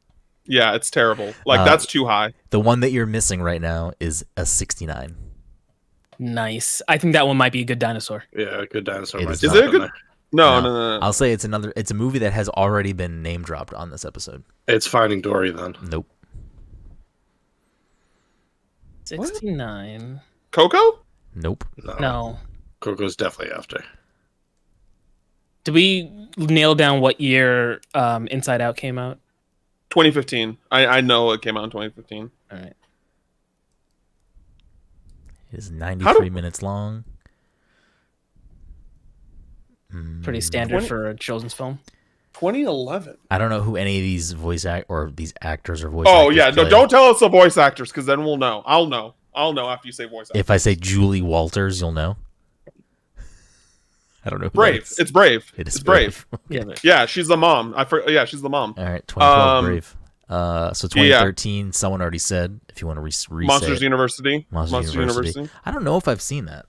Yeah, it's terrible. Like that's too high. The one that you're missing right now is a 69. Nice. I think that one might be a Good Dinosaur. Yeah, Good Dinosaur. Is it a good? No. I'll say it's a movie that has already been name dropped on this episode. It's Finding Dory then. Nope. 69. Coco? Nope. No. Coco's definitely after. Did we nail down what year Inside Out came out? 2015. I know it came out in 2015. All right. It is 93 minutes long. Pretty standard for a children's film. 2011. I don't know who any of these these actors or voice Oh actors yeah, no, play. don't tell us the voice actors because then we'll know. I'll know after you say voice actors. If I say Julie Walters, you'll know. I don't know. Who Brave. that is. It's Brave. It is It's Brave. Yeah. She's the mom. Yeah, she's the mom. All right, 2012 Brave. So 2013, someone already said. If you want to re-say Monsters it. University. Monsters University. I don't know if I've seen that.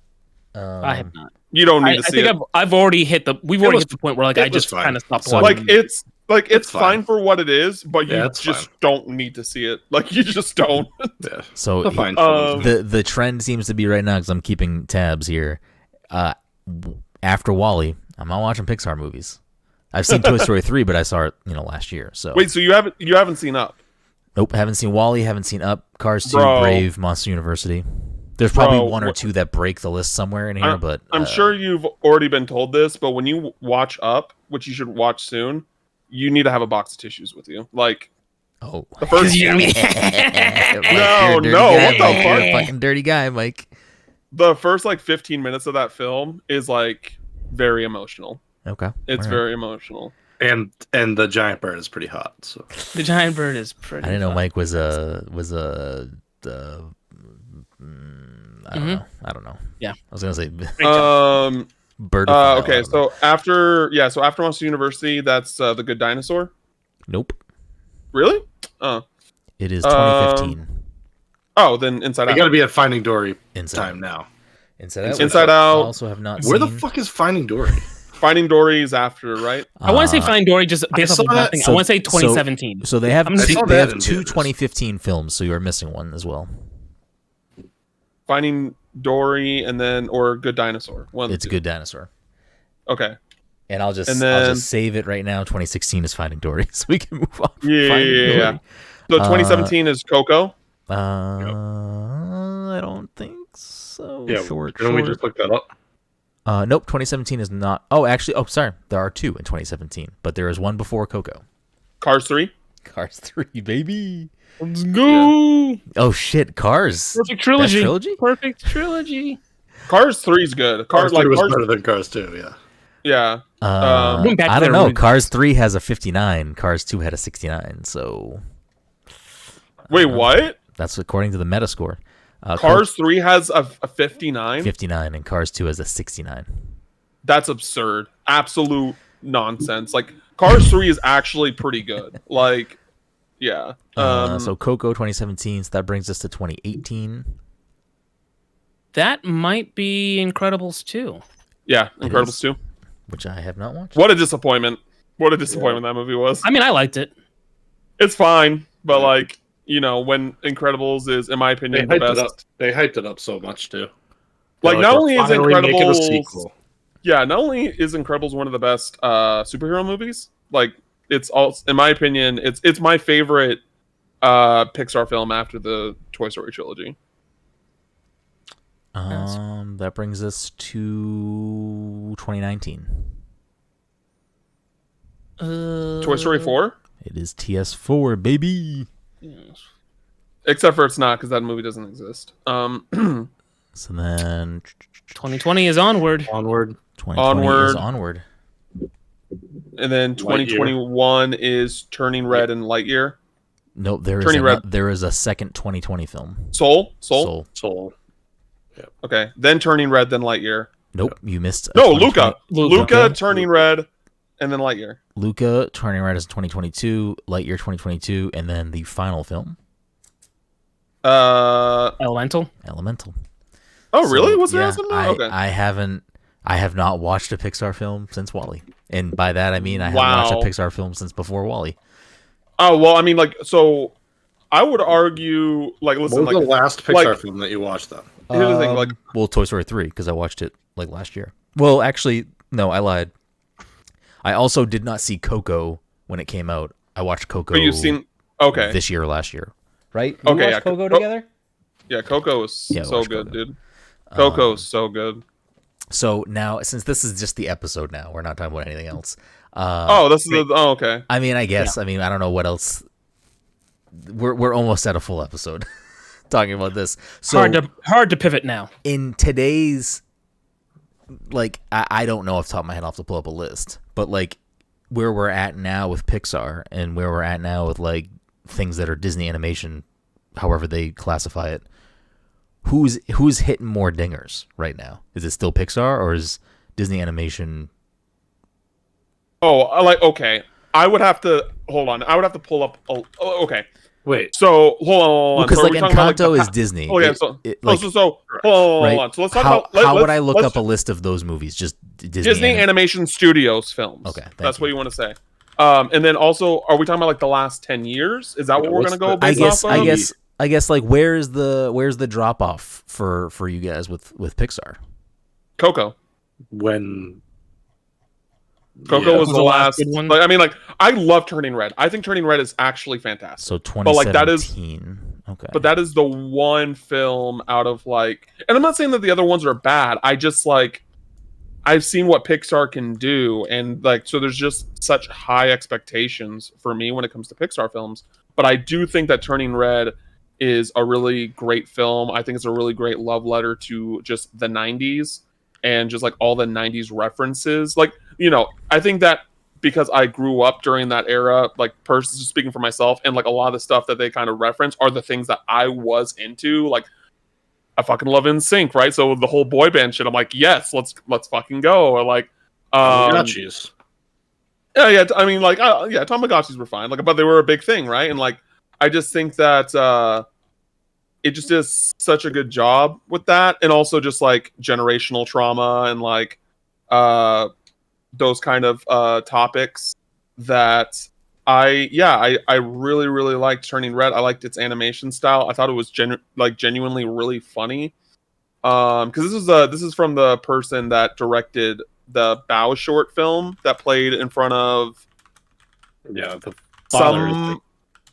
I have not. You don't need to I see think it. I've already hit the. We've already hit the point where like I just fine. kind of stopped So, watching. It's fine for what it is, but you it's just fine. don't need to see it. Like you just don't. Yeah. So It's a fine the trend seems to be right now, because I'm keeping tabs here. After Wall-E, I'm not watching Pixar movies. I've seen Toy Story 3, but I saw it last year. So Wait, so you haven't seen Up? nope, haven't seen Wall-E, haven't seen Up, Cars 2, Bro. Brave, Monster University. There's probably Bro, one or two that break the list somewhere in here, but I'm sure you've already been told this, but when you watch Up, which you should watch soon, you need to have a box of tissues with you. Like oh, the first. You know what I mean? No, what the Mike, you're fuck? a fucking dirty guy, Mike. The first 15 minutes of that film is very emotional. Okay, It's all right. very emotional. And the giant bird is pretty hot. So The giant bird is pretty. I didn't know fun. Mike was a I don't know. Yeah. I was gonna say bird. Okay, so after Monster University, that's The Good Dinosaur. Nope. Really? It is 2015. Oh, then Inside I Out. got to be at Finding Dory Inside time now. Inside Inside I Out. also have not Where seen. the fuck is Finding Dory? Finding Dory is after, right? I want to say Finding Dory just based off saw of that. nothing. I So- want to say 2017. So they have I'm gonna two, say they have that in two theaters. 2015 films, so you are missing one as well. Finding Dory and then Good Dinosaur. It's a Good Dinosaur. Okay. And I'll just then- I'll just save it right now. 2016 is Finding Dory, so we can move on. Yeah. So 2017 is Coco. I don't think so. Yeah, short. Can we just look that up? Nope. 2017 is not. Oh, actually. Oh, sorry. There are two in 2017, but there is one before Coco. Cars 3. Cars 3, baby. Let's go. Oh shit, Cars. Perfect trilogy. Best trilogy? Perfect trilogy. Cars 3 is good. Cars 3 was Cars, better than Cars 2, yeah. yeah. Going back to I don't their know. original- Cars 3 has a 59. Cars 2 had a 69. So Wait, what? that's according to the Metascore. Cars 3 has a 59? 59 and Cars 2 has a 69. That's absurd. Absolute nonsense. Cars 3 is actually pretty good. Yeah. So Coco 2017. So that brings us to 2018. That might be Incredibles 2. Yeah, It Incredibles is. 2. Which I have not watched. What a disappointment. What a disappointment that movie was. I mean, I liked it. It's fine, but when Incredibles is, in my They opinion, the hyped it best. up. They hyped it up so much too. Not we're only is finally making a Incredibles, sequel. yeah, not only is Incredibles one of the best superhero movies, it's also, in my opinion, it's my favorite Pixar film after the Toy Story trilogy. That brings us to 2019. Toy Story 4, It is TS4, baby. except for it's not because that movie doesn't exist. So then 2020 is Onward. Onward. 2020 is Onward. And then 2021 is Turning Red and Lightyear. Nope, there is Turning Red. there is a second 2020 film. Soul. Soul. Okay, then Turning Red, then Lightyear. Nope, you missed. No, Luca. Luca. Turning Red, and then Lightyear. Luca, Turning Red is 2022, Lightyear 2022, and then the final film, Elemental. Oh, really? So, Was there yeah, something? Okay. I have not watched a Pixar film since WALL-E, and by that I mean I haven't Wow. watched a Pixar film since before WALL-E. Oh, well, I mean, like, so I would argue, like, listen, What was like, the last Pixar like- film that you watched then? here's the thing, like, Well, Toy Story 3 because I watched it like last year. Well, actually, no, I lied. I also did not see Coco when it came out. I watched Coco. but you've seen, okay. this year or last year, right? Okay, We watched yeah, Coco Co- together. Yeah, Coco is Yeah, so watch good, Coco. dude. Coco is so good. So now, since this is just the episode, now we're not talking about anything else. Okay. I mean, I guess. I mean, I don't know what else. We're almost at a full episode talking about this. So Hard to pivot now. in today's, like, I don't know off the top of my head. I'll have to pull up a list, but like where we're at now with Pixar and where we're at now with like things that are Disney animation, however they classify it. Who's hitting more dingers right now? Is it still Pixar or is Disney animation? Oh, okay. I would have to hold on. I would have to pull up. Okay. Wait, So hold on. Because So are like we talking about, Encanto like, is Disney. Oh yeah. It- So it, like, hold on. right? So let's talk how about. how would I look let's- up a list of those movies? Just Disney Animation Studios films. Okay, thank That's you. what you want to say. And then also, are we talking about like the last 10 years? Is that what we're what's gonna go the- based off of? I guess like where's the drop off for you guys with Pixar? Coco. when Coco Yeah. was the last good one. Like, I mean, like, I love Turning Red. I think Turning Red is actually fantastic. So But, like, that is- 2017. Okay. But that is the one film out of like, and I'm not saying that the other ones are bad. I just like, I've seen what Pixar can do, and like, so there's just such high expectations for me when it comes to Pixar films. But I do think that Turning Red is a really great film. I think it's a really great love letter to just the 90s and just like all the 90s references. Like, you know, I think that because I grew up during that era, like personally speaking for myself, and like a lot of the stuff that they kind of reference are the things that I was into. Like, I fucking love NSYNC, right? So the whole boy band shit, I'm like, yes, let's fucking go. Or like, Tamagotchis. yeah. I mean, like, yeah, Tamagotchis were fine, like, but they were a big thing, right? And like, I just think that it just does such a good job with that, and also just like generational trauma and like those kind of topics that I really really liked Turning Red. I liked its animation style. I thought it was genuinely really funny. Because this is from the person that directed the Bow short film that played in front of Yeah, the father. some.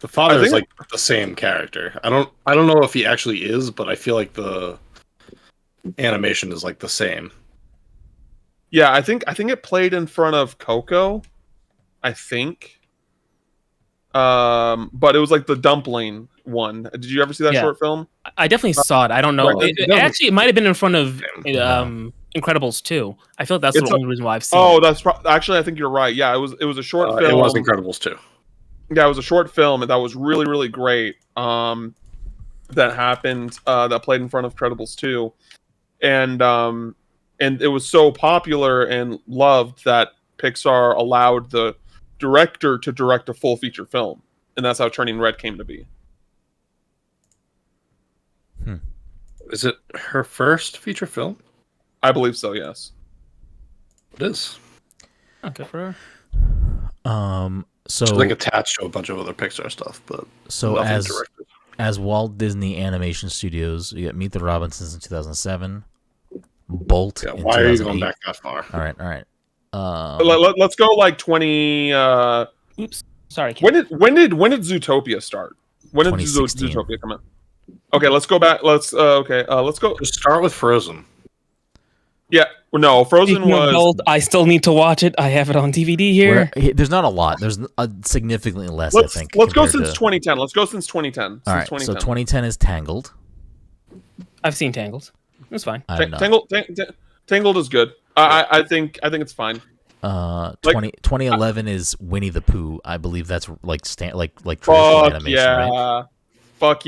The father I is think- like the same character. I don't know if he actually is, but I feel like the animation is like the same. Yeah, I think it played in front of Coco. I think. But it was like the dumpling one. Did you ever see that Yeah. short film? I definitely saw it. I don't know. Right, Actually, it might have been in front of Yeah. Incredibles 2. I feel like that's It's the only reason why I've seen Oh, it. that's actually I think you're right. Yeah, it was a short film. It was Incredibles too. Yeah, it was a short film and that was really really great. That happened. That played in front of Incredibles 2, and it was so popular and loved that Pixar allowed the director to direct a full feature film, and that's how Turning Red came to be. Is it her first feature film? I believe so. Yes. It is. Oh, good for her. So It's like attached to a bunch of other Pixar stuff, but so nothing as directed. as Walt Disney Animation Studios, you got Meet the Robinsons in 2007, Bolt. Yeah, in why are you 2008. going back that far? All right. Let's go like 20. Oops. Sorry. Kate. When did Zootopia start? When did 2016. Zootopia come out? Okay, let's go back. Let's go. Just start with Frozen. Yeah, no, Frozen Speaking of was. Bolt, I still need to watch it. I have it on DVD here. There's not a lot. There's significantly less. Let's I think. go compared since to- 2010. Let's go since 2010. All right. So 2010 is Tangled. I've seen Tangled. It's fine. I have not. Tangled is good. I think it's fine. 2011 is Winnie the Pooh. I believe that's like traditional Fuck animation, yeah. right? Fuck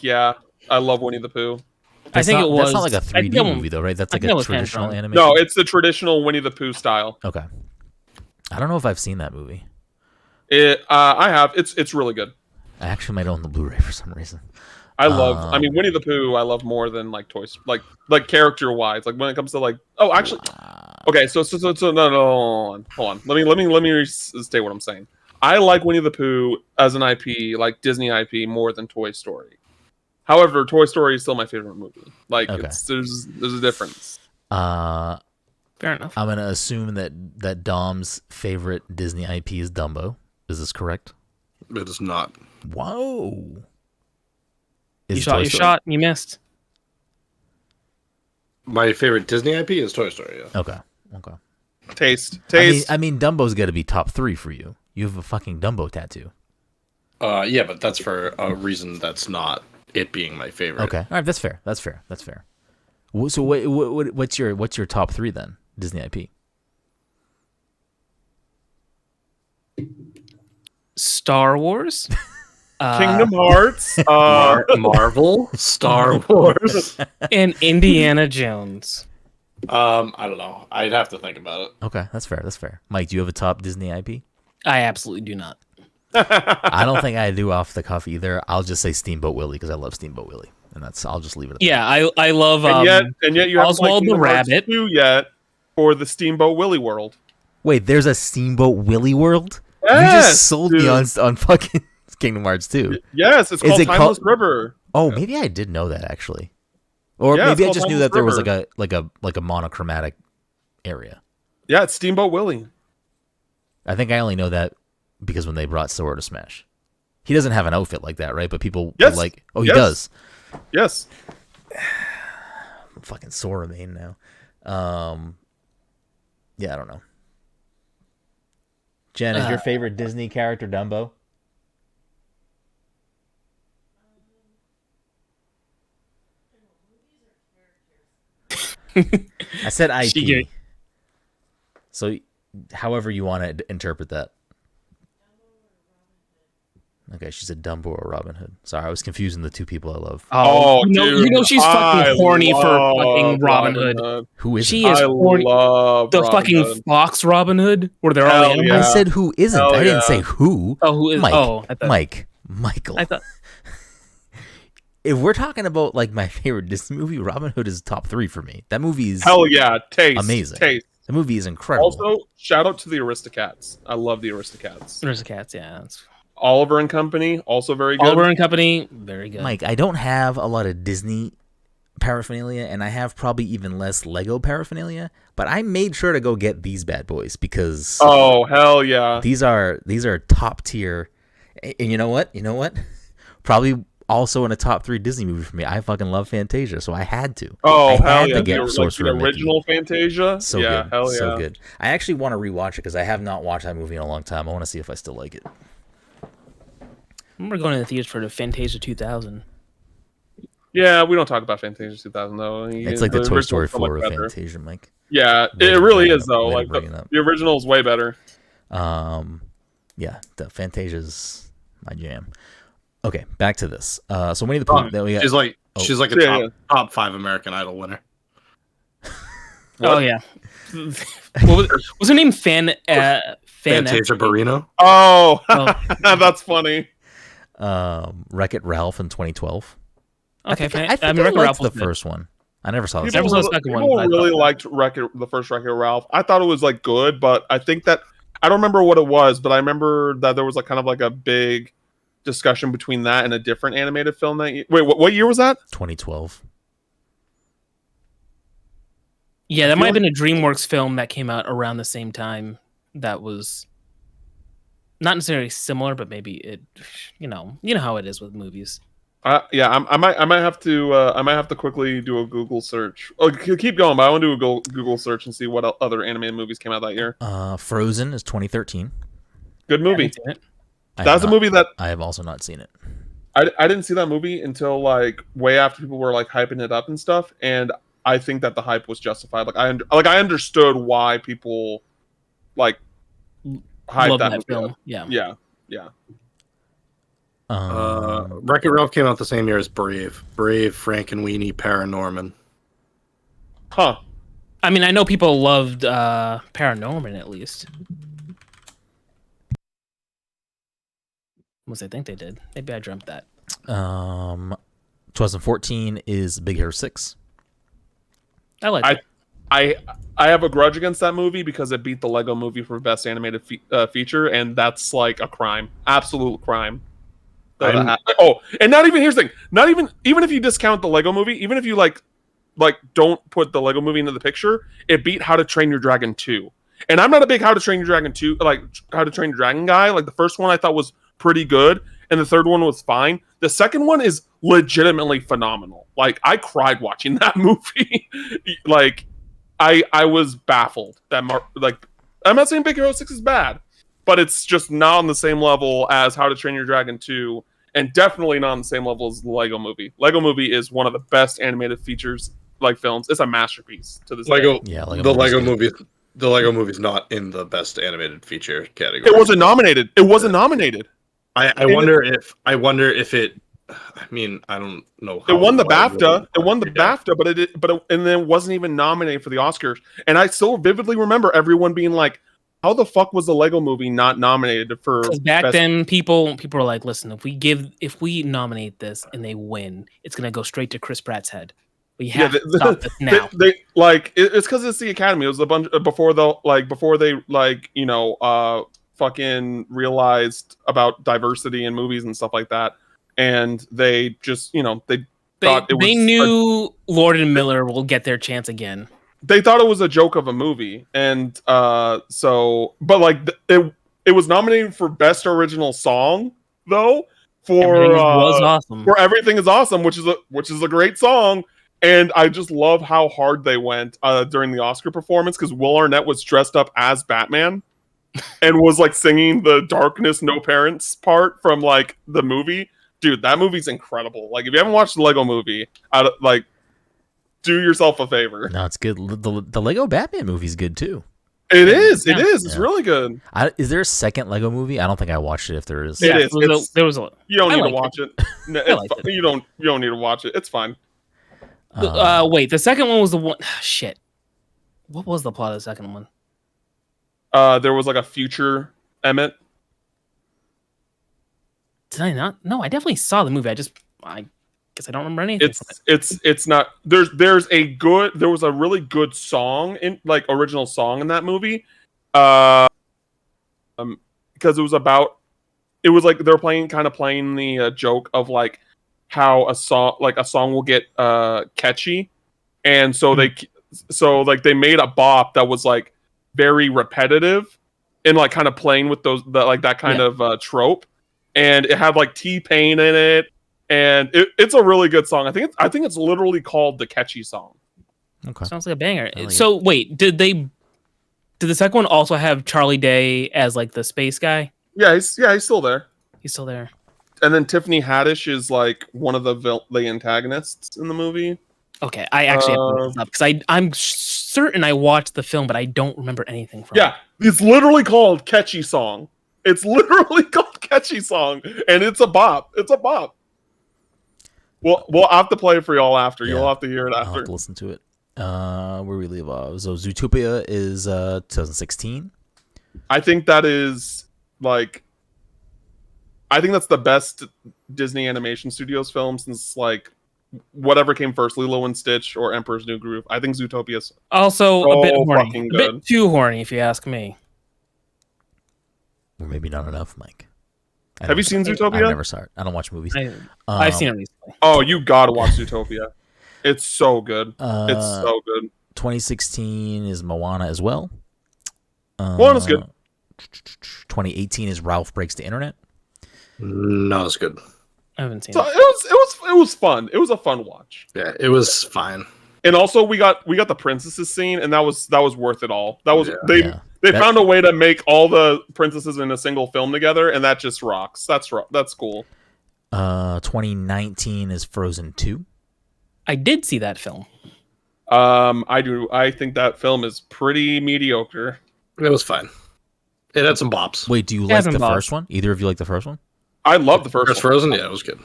yeah. I love Winnie the Pooh. I think it was. That's not like a 3D movie though, right? That's like a traditional animation. No, it's the traditional Winnie the Pooh style. Okay. I don't know if I've seen that movie. I have. It's really good. I actually might own the Blu-ray for some reason. I mean, Winnie the Pooh. I love more than like toys, like character wise. Like when it comes to like, oh, actually, okay. So no, hold on. Let me restate what I'm saying. I like Winnie the Pooh as an IP, like Disney IP, more than Toy Story. However, Toy Story is still my favorite movie. Like, there's a difference. Fair enough. I'm gonna assume that Dom's favorite Disney IP is Dumbo. Is this correct? It is not. Whoa. You shot your shot and you missed. My favorite Disney IP is Toy Story. Yeah. Okay. Taste. I mean, Dumbo's got to be top 3 for you. You have a fucking Dumbo tattoo. Yeah, but that's for a reason that's not it being my favorite. Okay. All right. That's fair. So what's your top 3 then? Disney IP. Star Wars. Kingdom Hearts, Marvel, Star Wars, and Indiana Jones. I don't know. I'd have to think about it. Okay, that's fair. Mike, do you have a top Disney IP? I absolutely do not. I don't think I do off the cuff either. I'll just say Steamboat Willie because I love Steamboat Willie, and I'll just leave it at that. Yeah, I love. And yet you have Oswald the Rabbit. Yet for the Steamboat Willie world. Wait, there's a Steamboat Willie world? Yes, you just sold me on fucking Kingdom Hearts 2. Yes, it's called Timeless River. Oh, maybe I did know that actually, or maybe I just knew that there was like a monochromatic area. Yeah, it's Steamboat Willie. I think I only know that because when they brought Sora to Smash, he doesn't have an outfit like that, right? But people were like, "Oh, he does." Yes. I'm fucking Sora main now. Yeah, I don't know. Jen, is your favorite Disney character Dumbo? I said IP. So, however you want to interpret that. Okay, she said Dumbo or Robin Hood. Sorry, I was confusing the two people I love. Oh, you know she's fucking horny for fucking Robin Hood. Who is She is horny. The fucking Hood. Fox Robin Hood, where they're all animals. I said who isn't. I didn't say who. Oh, who is? Mike. Oh, Michael. I thought. If we're talking about like my favorite Disney movie, Robin Hood is top 3 for me. That movie is amazing. Taste. The movie is incredible. Also, shout out to the Aristocats. I love the Aristocats. Aristocats, yeah. That's... Oliver and Company, also very good. Oliver and Company, very good. Mike, I don't have a lot of Disney paraphernalia, and I have probably even less Lego paraphernalia, but I made sure to go get these bad boys because oh hell yeah, these are top tier. And you know what? Probably also in a top 3 Disney movie for me. I fucking love Fantasia, so I had to. Oh I hell had yeah, to get Sorcerer the original Mickey. Fantasia. So yeah, good, hell yeah, so good. I actually want to rewatch it because I have not watched that movie in a long time. I want to see if I still like it. I remember going to the theaters for the Fantasia 2000. Yeah, we don't talk about Fantasia 2000 though. It's like the Toy Story 4 of Fantasia, Mike. Yeah, it really is though. Like the original is way better. Yeah, the Fantasia's my jam. Okay, back to this. So Winnie the Pooh. That we got, she's like a top 5 American Idol winner. Oh yeah. What was her name? Fantasia Barrino. Oh, that's funny. Wreck-It Ralph in 2012. Okay, I think I liked the first one. I never saw the second one. People really liked the first Wreck-It Ralph. I thought it was like good, but I think that I don't remember what it was, but I remember that there was like kind of like a big discussion between that and a different animated film that year. Wait, what year was that? 2012. Yeah, that might have been a DreamWorks film that came out around the same time. That was not necessarily similar, but maybe it. You know how it is with movies. Yeah, I might have to quickly do a Google search. Oh, keep going, but I want to do a Google search and see what other animated movies came out that year. Frozen is 2013. Good movie. That's a movie that I have also not seen it. I didn't see that movie until like way after people were like hyping it up and stuff, and I think that the hype was justified. Like I understood why people like hyped that movie film. up. Yeah. Wreck-It Ralph came out the same year as Brave. Brave, Frankenweenie, Paranorman. Huh. I mean, I know people loved Paranorman at least. What I think they did. Maybe I dreamt that. 2014 is Big Hero 6. I like it. I have a grudge against that movie because it beat the Lego Movie for best animated feature, and that's like a crime, absolute crime. And not even, here's the thing, not even if you discount the Lego Movie, even if you like don't put the Lego Movie into the picture, it beat How to Train Your Dragon 2. And I'm not a big How to Train Your Dragon 2, like How to Train Your Dragon guy. Like the first one I thought was pretty good, and the third one was fine. The second one is legitimately phenomenal. Like I cried watching that movie. Like I was baffled that I'm not saying Big Hero 6 is bad, but it's just not on the same level as How to Train Your Dragon 2, and definitely not on the same level as the Lego Movie. Lego Movie is one of the best animated features like films. It's a masterpiece to this Lego. Yeah, The Lego Movie. The Lego Movie's not in the best animated feature category. It wasn't nominated. It wasn't nominated. I wonder if it. I mean, I don't know. It won the BAFTA. It won the BAFTA, but then it wasn't even nominated for the Oscars. And I so vividly remember everyone being like, "How the fuck was the Lego Movie not nominated for?" Because back then, people were like, "Listen, if we nominate this and they win, it's gonna go straight to Chris Pratt's head. We have to stop this now." It's because it's the Academy. It was a bunch before they fucking realized about diversity in movies and stuff like that, and they just they thought it was. They knew Lord and Miller will get their chance again. They thought it was a joke of a movie, and it was nominated for Best Original Song though Was awesome. for Everything Is Awesome, which is a great song. And I just love how hard they went during the Oscar performance, because Will Arnett was dressed up as Batman and was like singing the Darkness No Parents part from like the movie. Dude, that movie's incredible. Like if you haven't watched the Lego Movie, do yourself a favor. No, it's good. The Lego Batman movie's good too. It is. It's really good. Is there a second Lego movie? I don't think I watched it. If there is, it is. There was a. You don't I need to liked watch it. No, it. You don't need to watch it. It's fine. Wait, the second one was the one. Shit. What was the plot of the second one? There was like a future Emmett. Did I not? No, I definitely saw the movie. I guess I don't remember anything. It's not. There was a really good song in original song in that movie, because it was like they were playing the joke of like how a song will get catchy, and so they made a bop that was like very repetitive and like kind of playing with that kind of trope, and it had like T-Pain in it, and it's a really good song. I think it's literally called the Catchy Song. Okay, sounds like a banger. So wait, did the second one also have Charlie Day as like the space guy? Yeah, he's still there. He's still there. And then Tiffany Haddish is like one of the antagonists in the movie. Okay, I actually have to look this up because I'm certain I watched the film, but I don't remember anything from it. Yeah, it's literally called Catchy Song. It's literally called Catchy Song, and it's a bop. It's a bop. We'll have to play it for y'all after. Yeah, you'll have to hear it after. I'll have to listen to it. Where we leave off. So Zootopia is 2016. I think that is like. I think that's the best Disney Animation Studios film since like whatever came first, Lilo and Stitch or Emperor's New Groove. I think Zootopia's also a bit horny, a bit too horny, if you ask me. Or maybe not enough, Mike. Have you seen Zootopia? I never saw it. I don't watch movies. I've seen it recently. Oh, you gotta watch Zootopia. It's so good. It's so good. 2016 is Moana as well. Moana's good. 2018 is Ralph Breaks the Internet. Not as good. I haven't seen it. It was fun. It was a fun watch. Yeah, it was fine. And also we got the princesses scene, and that was worth it all. That was they found a way to make all the princesses in a single film together, and that just rocks. That's cool. 2019 is Frozen 2. I did see that film. I do. I think that film is pretty mediocre. It was fine. It had some bops. Wait, do you like the first one? Either of you like the first one? I love the first one. Frozen, yeah, it was good.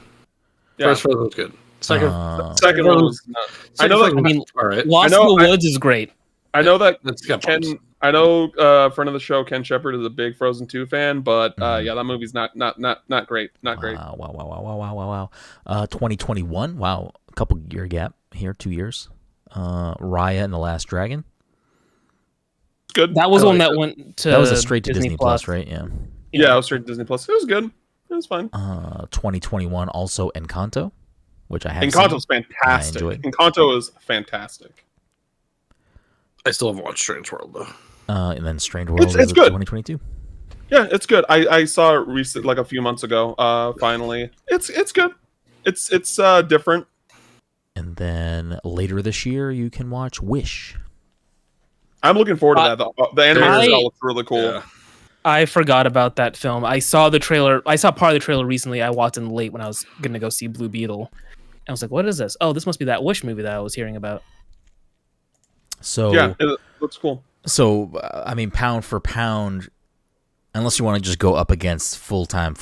Yeah. First Frozen was good. Second one was not. I know that. I mean, all right. Lost in the Woods is great. I know that It's got Ken. bumps. I know friend of the show Ken Shepard is a big Frozen 2 fan, but yeah, that movie's not great. Not great. Wow. 2021. Wow, a couple year gap here, 2 years. Raya and the Last Dragon. Good. That was one that went to. That was a straight to Disney Plus, right? Yeah. Yeah, it was straight to Disney Plus. It was good. It was fine. 2021 also Encanto, which I have. Encanto's fantastic. Encanto is fantastic. I still haven't watched Strange World though. And then Strange World is it's good. 2022. Yeah, it's good. I saw it recent, like a few months ago. Finally, it's good. It's different. And then later this year, you can watch Wish. I'm looking forward to that. The animated style looks really cool. Yeah. I forgot about that film. I saw the trailer. I saw part of the trailer recently. I walked in late when I was going to go see Blue Beetle. I was like, what is this? Oh, this must be that Wish movie that I was hearing about. So yeah, it looks cool. So, I mean, pound for pound, unless you want to just go up against full-time.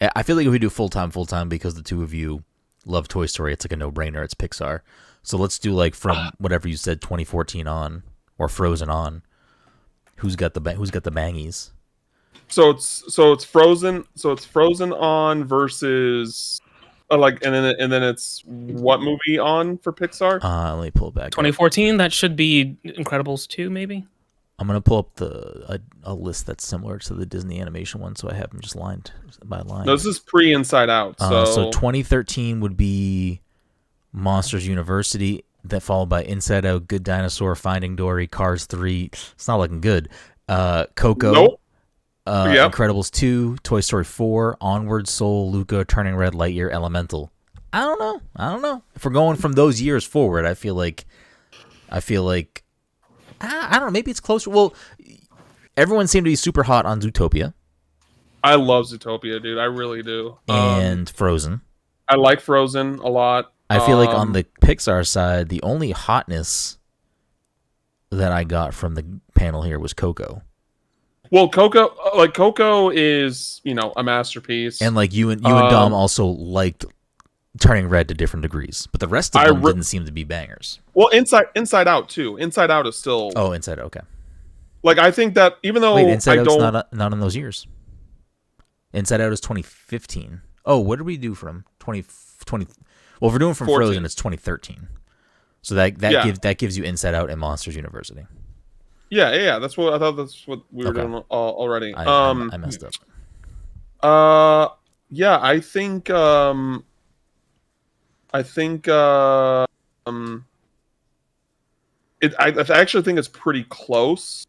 I feel like if we do full-time, because the two of you love Toy Story, it's like a no-brainer. It's Pixar. So let's do like from whatever you said, 2014 on, or Frozen on. Who's got the bangies? So it's Frozen. So it's Frozen on versus and then it's what movie on for Pixar? Let me pull it back. 2014. That should be Incredibles 2, maybe. I'm gonna pull up a list that's similar to the Disney animation one, so I have them just lined by line. No, this is pre-Inside Out. So 2013 would be Monsters University, that followed by Inside Out, Good Dinosaur, Finding Dory, Cars 3. It's not looking good. Coco. Nope. Incredibles 2, Toy Story 4, Onward, Soul, Luca, Turning Red, Lightyear, Elemental. I don't know. If we're going from those years forward, I feel like I don't know. Maybe it's closer. Well, everyone seemed to be super hot on Zootopia. I love Zootopia, dude. I really do. And Frozen. I like Frozen a lot. I feel like on the Pixar side, the only hotness that I got from the panel here was Coco. Well, Coco is, a masterpiece. And like you and Dom also liked Turning Red to different degrees, but the rest of them didn't seem to be bangers. Well, Inside Out too. Inside Out is still. Oh, Inside Out. Okay. Like I think that even though Inside Out's not in those years. Inside Out is 2015. Oh, what did we do from 2020? Well, if we're doing from 14. Frozen, it's 2013. So that gives you Inside Out and Monsters University. Yeah. That's what I thought. That's what we were doing already. I messed up. Yeah. I think. I actually think it's pretty close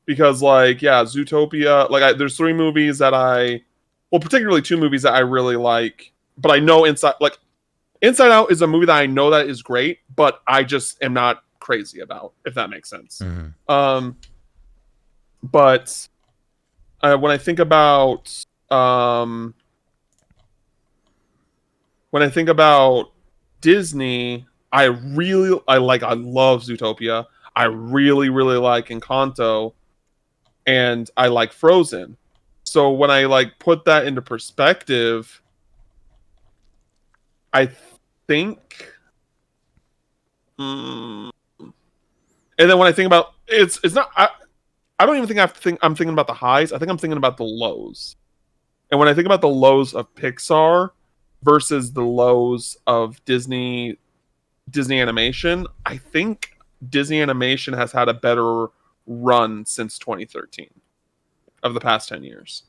because, Zootopia. There's three movies that particularly two movies that I really like. But I know Inside Out is a movie that I know that is great, but I just am not crazy about, if that makes sense. Mm-hmm. But when I think about Disney, I love Zootopia. I really, really like Encanto, and I like Frozen. So when I put that into perspective, I think, and then when I think about it's not. I don't even think I'm thinking about the highs. I think I'm thinking about the lows. And when I think about the lows of Pixar versus the lows of Disney animation, I think Disney animation has had a better run since 2013 of the past 10 years.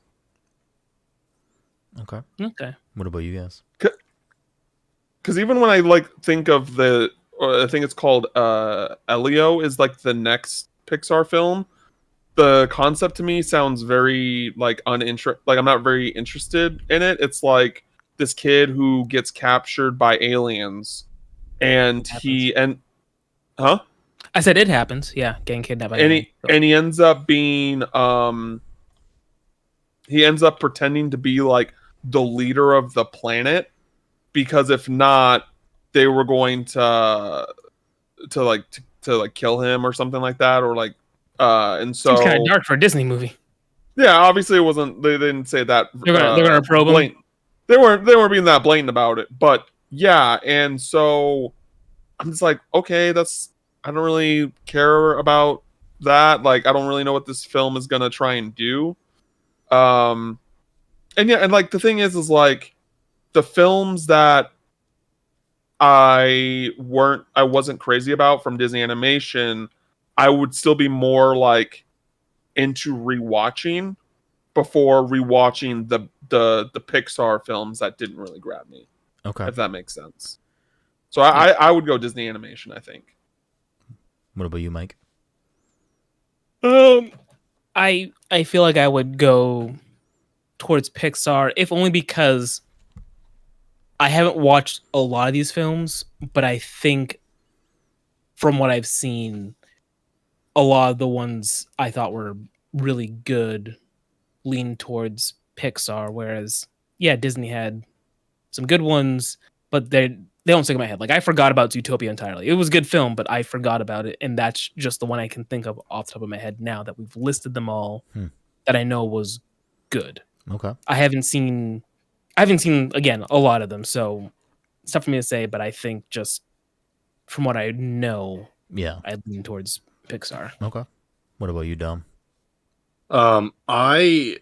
Okay. What about you guys? Because even when I think of I think it's called Elio is the next Pixar film. The concept to me sounds very uninteresting. I'm not very interested in it. It's like this kid who gets captured by aliens, and I said it happens. Yeah, getting kidnapped by aliens. And he ends up being he ends up pretending to be the leader of the planet, because if not, they were going to kill him or something like that, or and so seems kind of dark for a Disney movie. Yeah, obviously it wasn't. They didn't say that. They're gonna probe him. They weren't being that blatant about it, but yeah. And so I'm just like, okay, I don't really care about that. Like, I don't really know what this film is gonna try and do. And yeah, and like the thing is like the films that I wasn't crazy about from Disney Animation, I would still be more like into rewatching before rewatching the Pixar films that didn't really grab me. Okay. If that makes sense. So I would go Disney Animation, I think. What about you, Mike? I feel like I would go towards Pixar, if only because I haven't watched a lot of these films, but I think from what I've seen, a lot of the ones I thought were really good lean towards Pixar, whereas Disney had some good ones, but they don't stick in my head. Like, I forgot about Zootopia entirely. It was a good film, but I forgot about it, and that's just the one I can think of off the top of my head now that we've listed them all that I know was good. Okay. I haven't seen again a lot of them, so it's tough for me to say, but I think just from what I know, I lean towards Pixar. Okay. What about you, Dom? I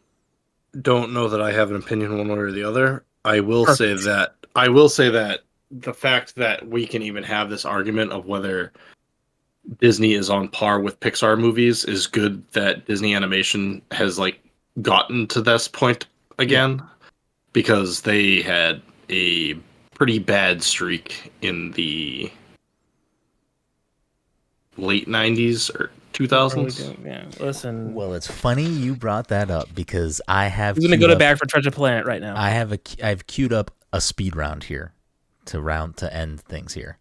don't know that I have an opinion one way or the other. I will say that the fact that we can even have this argument of whether Disney is on par with Pixar movies is good that Disney Animation has like gotten to this point again, because they had a pretty bad streak in the late 90s or 2000s. Yeah, listen. Well, it's funny you brought that up because I have. He's gonna go to Bag for Treasure Planet right now. I've queued up a speed round here to end things here.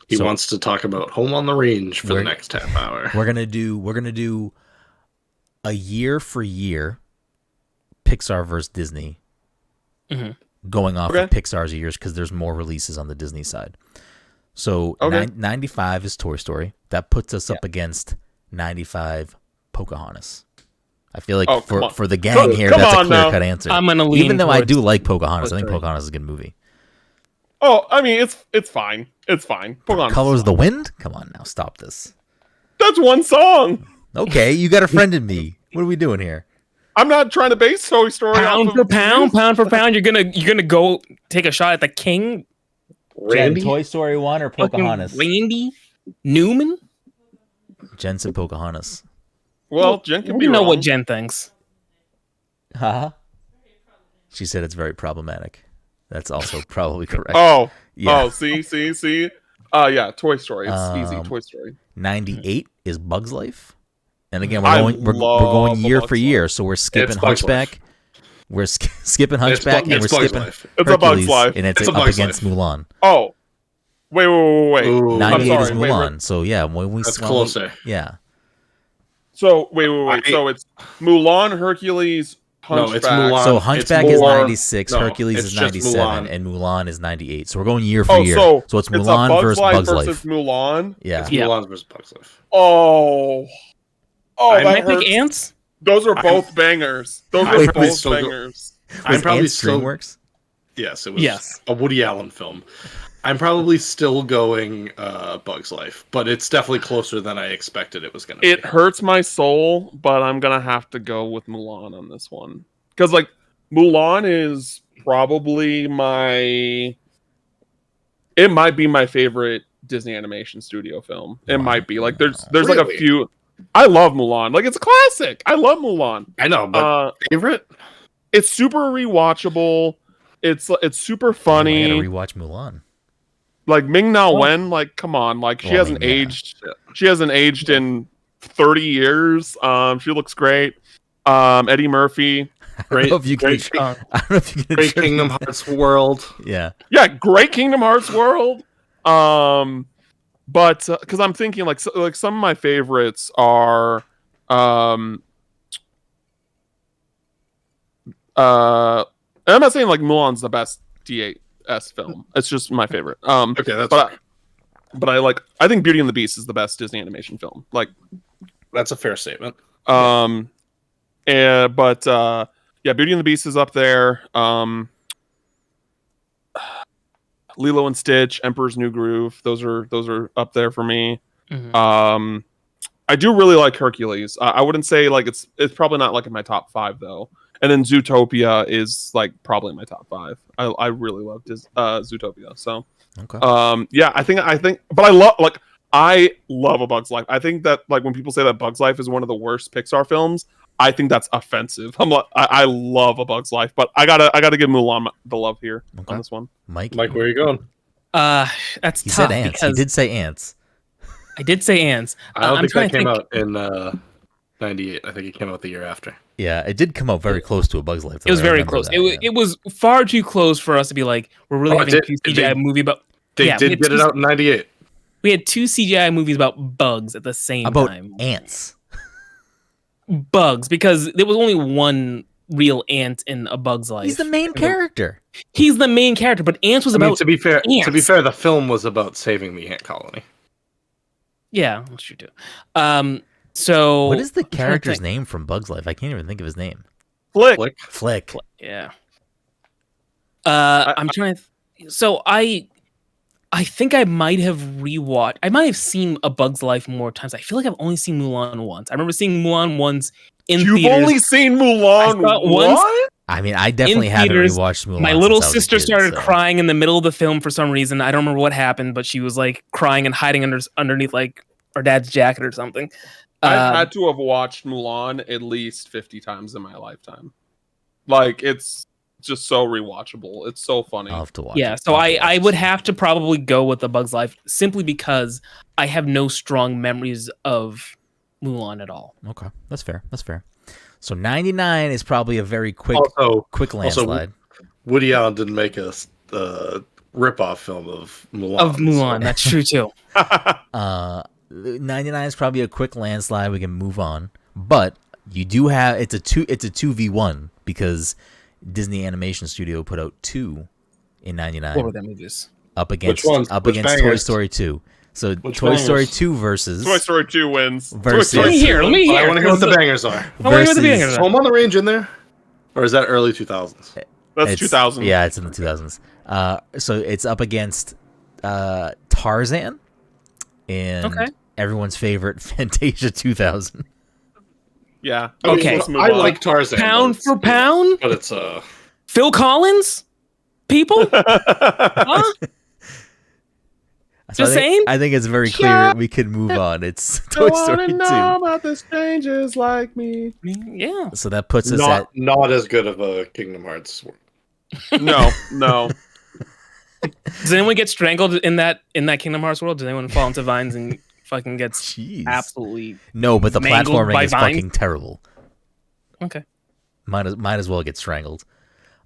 He wants to talk about Home on the Range for the next half hour. We're gonna do a year for year Pixar versus Disney, going off of Pixar's years because there's more releases on the Disney side. So 95 is Toy Story. That puts us up against 95 Pocahontas. I feel like for the gang here, that's a clear-cut answer. I'm gonna lean even though I do like Pocahontas. I think Pocahontas is a good movie. Oh, I mean, it's fine. It's fine. Pocahontas Colors of the Wind? Come on now, stop this. That's one song. Okay, you got a friend in me. What are we doing here? I'm not trying to base Toy Story pound for pound. You're gonna go take a shot at the king. Randy? Jen, Toy Story 1 or Pocahontas? Randy Newman? Jen said Pocahontas. Well, Jen can be wrong. You know what Jen thinks. Huh? She said it's very problematic. That's also probably correct. Oh, see. Yeah, Toy Story. It's easy. Toy Story. 98 is Bug's Life. And again, we're going year for year, so we're skipping Hunchback. We're skipping Hunchback and we're skipping Hercules, it's a Bug's Life. And it's up against Mulan. Oh. Wait. Ooh, 98 is Mulan. Wait. So yeah, when we that's closer. Yeah. So wait. So it's Mulan, Hercules, Hunchback. No, it's Mulan. So Hunchback is 96, Hercules is 97, and Mulan is 98. So we're going year for year. So it's Mulan versus Bug's Life. Mulan. Yeah. It's Mulan versus Bug's Life. Oh, that hurts. Ants? Those are both bangers. Those are both bangers. I'm probably still DreamWorks. Yes, it was a Woody Allen film. I'm probably still going Bug's Life, but it's definitely closer than I expected it was going to be. It hurts my soul, but I'm going to have to go with Mulan on this one. Because, like, Mulan is probably it might be my favorite Disney animation studio film. It might be. Like, there's like a few... I love Mulan. Like, it's a classic. I love Mulan. I know, but favorite? It's super rewatchable. It's super funny. I gotta rewatch Mulan. Like Ming Na Wen, like come on, like she hasn't aged. She hasn't aged in 30 years. She looks great. Eddie Murphy, great. Great Kingdom Hearts world. Yeah, great Kingdom Hearts world. But because I'm thinking like some of my favorites are I'm not saying like Mulan's the best DS film. It's just my favorite. Okay, that's but I think Beauty and the Beast is the best Disney animation film. Like that's a fair statement. But yeah, Beauty and the Beast is up there. Lilo and Stitch, Emperor's New Groove. Those are up there for me. Mhm. I do really like Hercules. I wouldn't say like it's probably not like in my top 5 though. And then Zootopia is like probably in my top 5. I really love Zootopia. So Okay. yeah, I think but I love A Bug's Life. I think that like when people say that Bug's Life is one of the worst Pixar films, I think that's offensive. I love A Bug's Life, but I gotta give Mulan the love here on this one. Mike, where are you going? That's He tough said ants. because He did say ants. I did say ants. I don't I'm think trying that to came think. out in 98. I think it came out the year after. Yeah, it did come out very close to A Bug's Life. It was I very remember close. that, It was far too close for us to be like, we're really having a CGI movie about. They Yeah, did get it out in 98. We had 2 CGI movies about bugs at the same About time. ants. Bugs, because there was only one real ant in A Bug's Life. He's the main character. He's the main character, but ants was about. to be fair, ants. the film was about saving the ant colony. Yeah, that's true too. So What is the I'm trying to character's think. name from Bug's Life? I can't even think of his name. Flick. Flick. Yeah. I'm trying to. So I think I might have rewatched. I might have seen A Bug's Life more times. I feel like I've only seen Mulan once. I remember seeing Mulan once in You've theaters. only seen Mulan I saw it once. what? I mean, I definitely haven't theaters, rewatched Mulan. My little since I was a sister kid, started so. crying in the middle of the film for some reason. I don't remember what happened, but she was like crying and hiding underneath like her dad's jacket or something. I've had to have watched Mulan at least 50 times in my lifetime. Like it's just so rewatchable. It's so funny. I'll have to watch Yeah, it. so I'll have to I watch would it. have to probably go with A Bug's Life simply because I have no strong memories of Mulan at all. Okay, that's fair. That's fair. So 99 is probably a very quick landslide. Woody Allen didn't make a rip-off film of Mulan. Of Mulan, that's true too. 99 is probably a quick landslide. We can move on, but you do have it's a 2v1 because Disney Animation Studio put out 2 in 99. What were the movies? Up against Which Toy bangers? Story 2. So Which Toy Story bangers? 2 versus Toy Story 2 wins. Versus- Toy Story Let me 2 hear. Let wins. me hear. I want to hear what the bangers are. I wanna hear what the bangers are. Home on the Range in there? Or is that early 2000s? That's It's- 2000. Yeah, it's in the 2000s. So it's up against Tarzan and Okay. everyone's favorite Fantasia 2000. Yeah. Okay. Let's move I on. like Tarzan. Pound for pound? But it's Phil Collins? People? Huh? So Just saying? I think it's very clear Yeah. we can move on. It's Toy I wanna Story 2. know about the strangers like me. Yeah. So that puts us at not as good of a Kingdom Hearts. No. Does anyone get strangled in that Kingdom Hearts world? Does anyone fall into vines and fucking gets Jeez. absolutely No, but the mangled platforming by is vines? fucking terrible. okay? Might as well get strangled.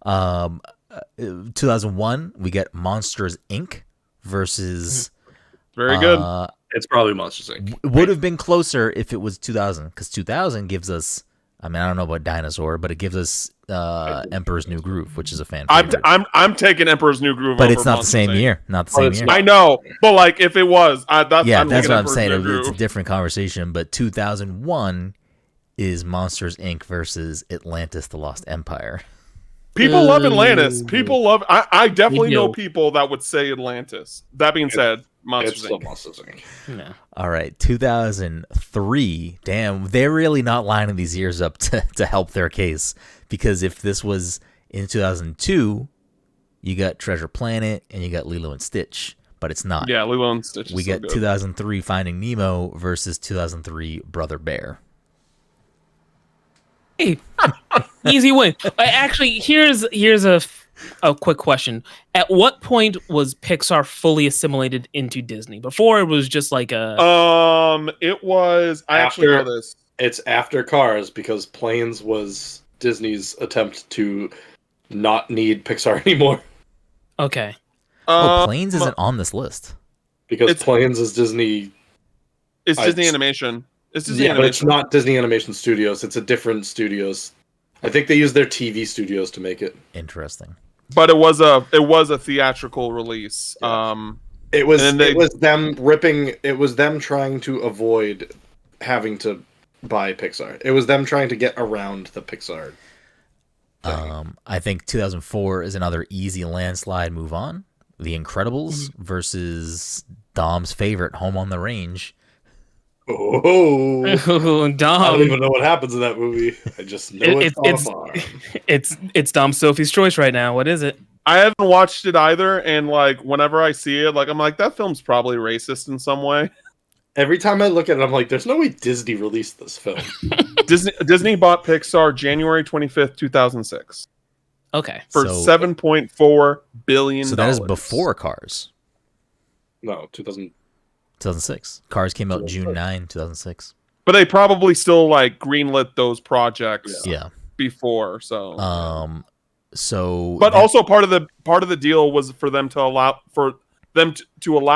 2001, we get Monsters Inc. versus. Very good. It's probably Monsters Inc. Would have been closer if it was 2000, because 2000 gives us. I mean, I don't know about Dinosaur, but it gives us Emperor's New Groove, which is a fan favorite. I'm taking Emperor's New Groove, But over it's not the Monsters, same Inc. year. Not the same it's year. not. I know, but like if it was, that's That's taking what I'm Emperor's saying. New It's a Groove. different conversation. But 2001 is Monsters Inc. versus Atlantis: The Lost Empire. People love Atlantis. People love. I definitely They know do. people that would say Atlantis. That being said, It's Monsters still Inc. Monsters Inc. No. All right, 2003. Damn, they're really not lining these years up to help their case, because if this was in 2002, you got Treasure Planet and you got Lilo and Stitch, but it's not. Yeah, Lilo and Stitch. We is so get good. 2003 Finding Nemo versus 2003 Brother Bear. Hey, easy win. Actually, here's a quick question. At what point was Pixar fully assimilated into Disney? Before it was just like a. It was. I actually know this. It's after Cars because Planes was Disney's attempt to not need Pixar anymore Okay. Planes isn't on this list. because It's- Planes is Disney. It's Disney it's- Animation. It's Disney Yeah, but it's Animation. not Disney Animation Studios. It's a different studios. I think they use their TV studios to make it. Interesting. But it was a theatrical release. Yeah. It was And they- it was them ripping. It was them trying to avoid having to by Pixar. It was them trying to get around the Pixar thing. I think 2004 is another easy landslide move on. The Incredibles versus Dom's favorite, Home on the Range. Oh, Dom. I don't even know what happens in that movie. I just know it's on a farm. It's Dom Sophie's choice right now. What is it? I haven't watched it either, and like whenever I see it, like I'm like, that film's probably racist in some way. Every time I look at it, I'm like, there's no way Disney released this film. Disney bought Pixar January 25th, 2006 Okay. for $7.4 billion. So that is before Cars. No, 2006. Cars came out June 9, 2006. But they probably still like greenlit those projects Yeah. before. So But also part of the deal was for them to allow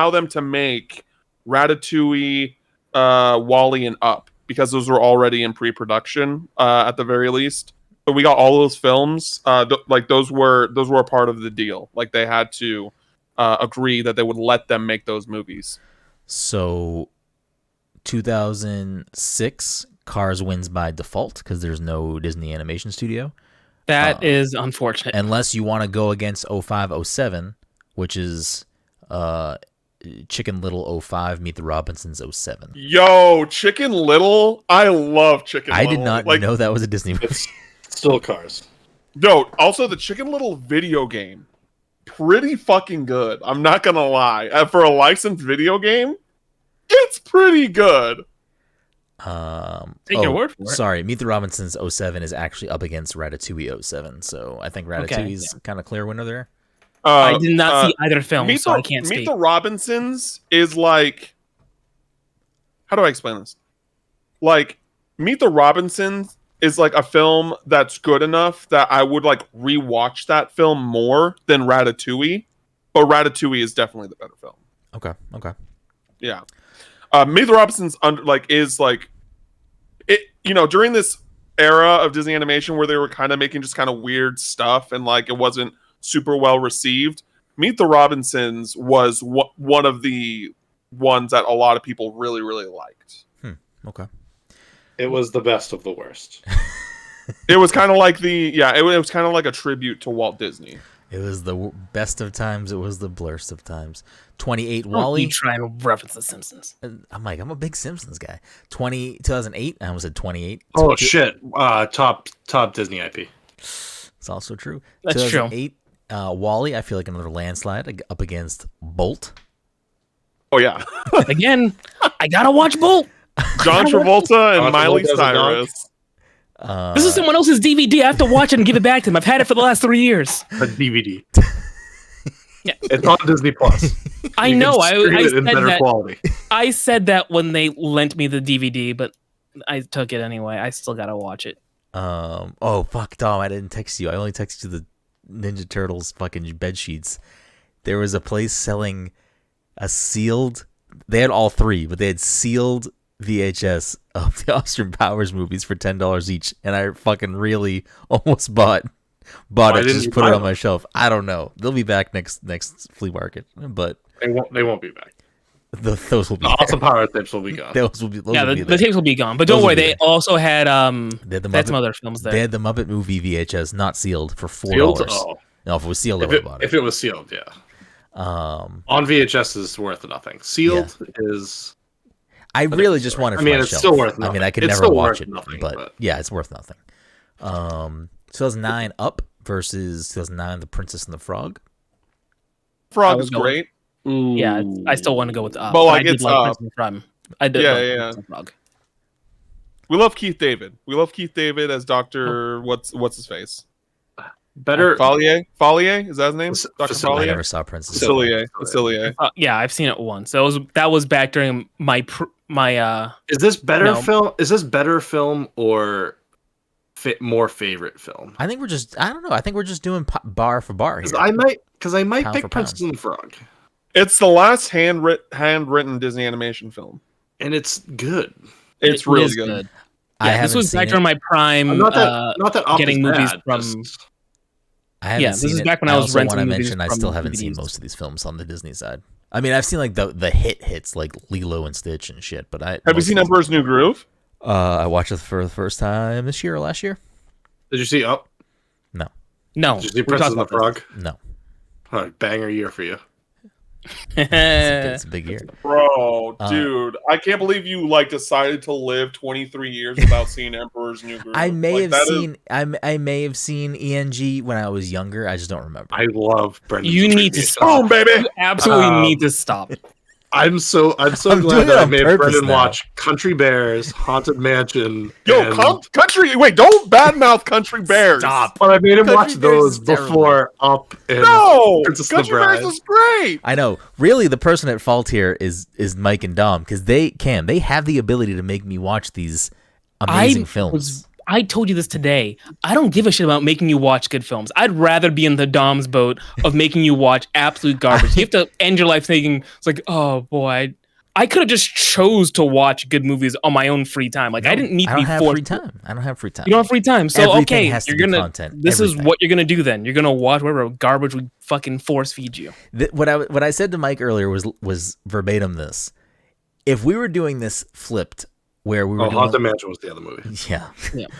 them to make Ratatouille, WALL-E, and Up, because those were already in pre-production at the very least. So we got all those films. Like those were a part of the deal. Like they had to agree that they would let them make those movies. So 2006, Cars wins by default because there's no Disney animation studio. That is unfortunate. Unless you want to go against 05-07, which is Chicken Little 05, Meet the Robinsons 07. Yo, Chicken Little! I love Chicken Little. I did not know that was a Disney movie. It's still Cars. No, also the Chicken Little video game, pretty fucking good. I'm not gonna lie. For a licensed video game, it's pretty good. Take your word for it. Sorry, Meet the Robinsons 07 is actually up against Ratatouille 07, so I think Ratatouille's kind of clear winner there. I did not see either film, so I can't speak. Meet the Robinsons is like... How do I explain this? Like, Meet the Robinsons is like a film that's good enough that I would like rewatch that film more than Ratatouille, but Ratatouille is definitely the better film. Okay. Yeah. Meet the Robinsons is like it, during this era of Disney animation where they were kind of making just kind of weird stuff and like it wasn't super well received. Meet the Robinsons was one of the ones that a lot of people really, really liked. Okay. It was the best of the worst. It was kind of like it was kind of like a tribute to Walt Disney. It was the best of times. It was the blurst of times. 28 Don't WALL-E. you try and reference The Simpsons. I'm a big Simpsons guy. 2008. I almost said 28. Oh shit! Top Disney IP. It's also true. That's 2008, WALL-E. I feel like another landslide up against Bolt. Oh yeah, Again, I gotta watch Bolt. John Travolta and John Miley Travolta as a dog. Cyrus. This is someone else's DVD. I have to watch it and give it back to them. I've had it for the last 3 years. A DVD. Yeah. It's on Disney Plus. I You know. can stream I it in said better that. quality. I said that when they lent me the DVD, but I took it anyway. I still gotta watch it. Oh fuck, Dom! I didn't text you. I only texted you the Ninja Turtles fucking bed sheets. There was a place selling a sealed. They had all three, but they had sealed VHS of the Austin Powers movies for $10 each, and I fucking really almost bought it. Just put it on my shelf. I don't know. They'll be back next flea market, but They won't be back. those will be. The Austin Powers tapes will be gone. Those will be. The tapes will be gone. But don't Those will worry, be they there. also had They had the they had some Muppet- other films there. They had the Muppet movie VHS, not sealed, for $4. Sealed? Oh. No, if it was sealed, I would have bought it. If it was sealed, yeah. On VHS is worth nothing. Sealed is. I really just want it. For it's myself. still worth I mean, nothing. I could It's never still watch worth it, nothing, but yeah, it's worth nothing. 2009 Up versus 2009 The Princess and the Frog. Frog I is would go great. Yeah, I still want to go with Up. But, like, I did it's like Up. Prince and the Frog. I did. Yeah, like yeah. Prince and the Frog. We love Keith David. We love Keith David as Dr. What's his face? Better. Follier? Is that his name? Dr. Facilier. I Follier? never saw Princess. and the Facilier. Yeah, I've seen it once. That was back during my Is this better No. film? Is this better film or more favorite film? I think we're just. I don't know. I think we're just doing bar for bar here. Because I might Pound pick for Princess pound. and the Frog, It's the last handwritten Disney animation film. and it's good. It's It really is good. I Yeah, this haven't was seen back it. during my prime. Not that Up getting is movies bad, from- just- I haven't Yeah, this seen is it. back when I was also renting want to movies mention I from still haven't seen DVDs. most of these films on the Disney side. I mean, I've seen like the hits like Lilo and Stitch and shit, but Have you seen Emperor's New Groove? I watched it for the first time this year or last year. Did you see Up? No. Did you see Princess and the Frog? No. All right, banger year for you. It's a big year. Bro, dude, I can't believe you like decided to live 23 years without seeing Emperor's New Groove. I may Like, have seen I may have seen ENG when I was younger. I just don't remember. I love Brenden. You need to stop. Boom, baby. You absolutely need to stop. I'm so I'm glad doing that it I on made purpose Brenden now. watch Country Bears, Haunted Mansion. Yo, and- country. Wait, don't badmouth Country Bears. Stop. But I made him Country watch Bears those is terrible. before Up and No, Princess and the Country Bears Bride. is great. I know. Really, the person at fault here is Mike and Dom because they have the ability to make me watch these amazing films. I told you this today. I don't give a shit about making you watch good films. I'd rather be in the Dom's boat of making you watch absolute garbage. You have to end your life thinking, it's like, oh boy, I could have just chose to watch good movies on my own free time. Like I didn't need to be forced. Free time. I don't have free time. You don't have free time. So Everything okay, has to you're be gonna. content. This Everything. is what you're gonna do. Then you're gonna watch whatever garbage we fucking force feed you. What I said to Mike earlier was verbatim this. If we were doing this flipped, where we were doing, Haunted Mansion was the other movie. yeah,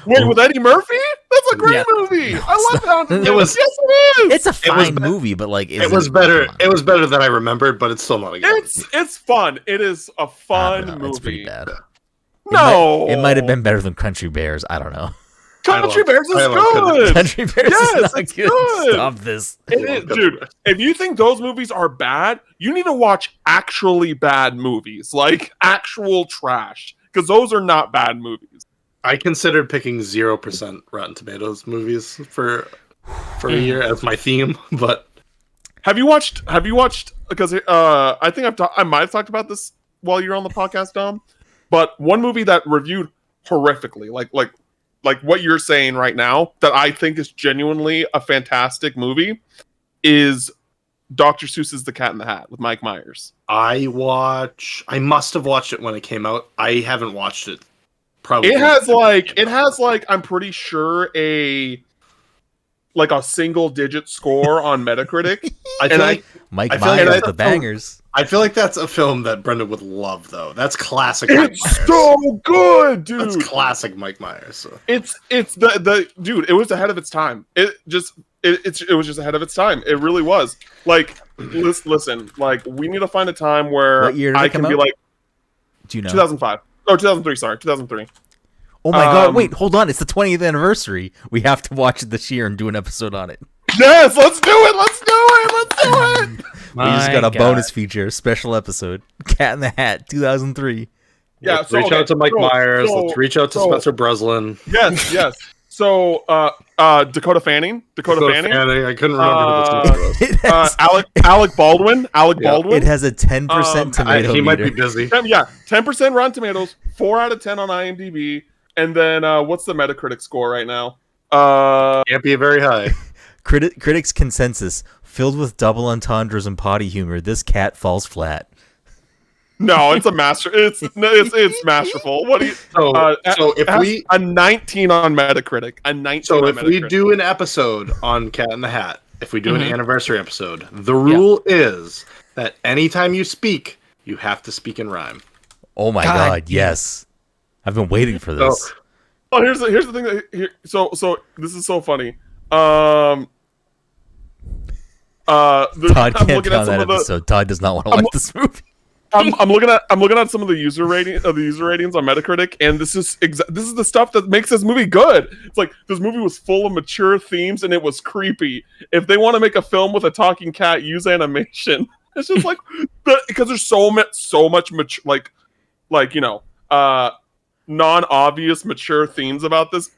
Wait, with Eddie Murphy? That's a great Yeah. movie. I love Haunted It was- Mansion. Yes, it is. it's a fine movie, but like It was better. It was better than I remembered, but it's still not a good movie. It's fun. It is a fun movie. It's pretty bad. No, It might have been better than Country Bears. I don't know. Country Bears is I love good. Country Bears Yes, is not it's good. good. Stop this. It is, dude. If you think those movies are bad, you need to watch actually bad movies, like actual trash, because those are not bad movies. I considered picking 0% Rotten Tomatoes movies for a year as my theme, but Have you watched? Because I think I might have talked about this while you're on the podcast, Dom. But one movie that reviewed horrifically, like what you're saying right now, that I think is genuinely a fantastic movie, is Dr. Seuss's The Cat in the Hat with Mike Myers. I must have watched it when it came out. I haven't watched it. Probably. It has like I'm pretty sure a single digit score on Metacritic. I feel like Mike I feel like Myers, that's the a film- bangers. I feel like that's a film that Brenda would love, though. That's classic. Mike It's Myers. so good, dude. That's classic Mike Myers. So. It's the dude. It was ahead of its time. It was just ahead of its time. It really was. Like, listen. Like, we need to find a time where What year did it I come can be out? like Do you know? 2005. Oh, 2003. Sorry, 2003. Oh my god! Um, Wait, hold on. It's the 20th anniversary. We have to watch it this year and do an episode on it. Yes, let's do it. Let's do it. We just got a bonus feature, special episode. Cat in the Hat, 2003. Yeah. Let's reach out to Mike Myers. Let's reach out to Spencer Breslin. Yes. So, Dakota Fanning. I couldn't remember who this movie was. It has, Alec Baldwin. it has a 10% tomato He might meter. be busy. 10% Rotten Tomatoes, 4 out of 10 on IMDb, and then what's the Metacritic score right now? Can't be very high. Critics' consensus: filled with double entendres and potty humor, this cat falls flat. No, it's a master. It's masterful. What do you? So if it has we a 19 on Metacritic, a 19. so on if we Metacritic. do an episode on Cat in the Hat, if we do an anniversary episode, the rule is that anytime you speak, you have to speak in rhyme. Oh my god, yes. I've been waiting for this. Oh, here's the thing that so this is so funny. Todd can't tell that episode. Todd does not want to watch this movie. I'm looking at some of the user ratings on Metacritic, and this is the stuff that makes this movie good. It's like this movie was full of mature themes and it was creepy. If they want to make a film with a talking cat, use animation. It's just like because there's so much mature, like non-obvious mature themes about this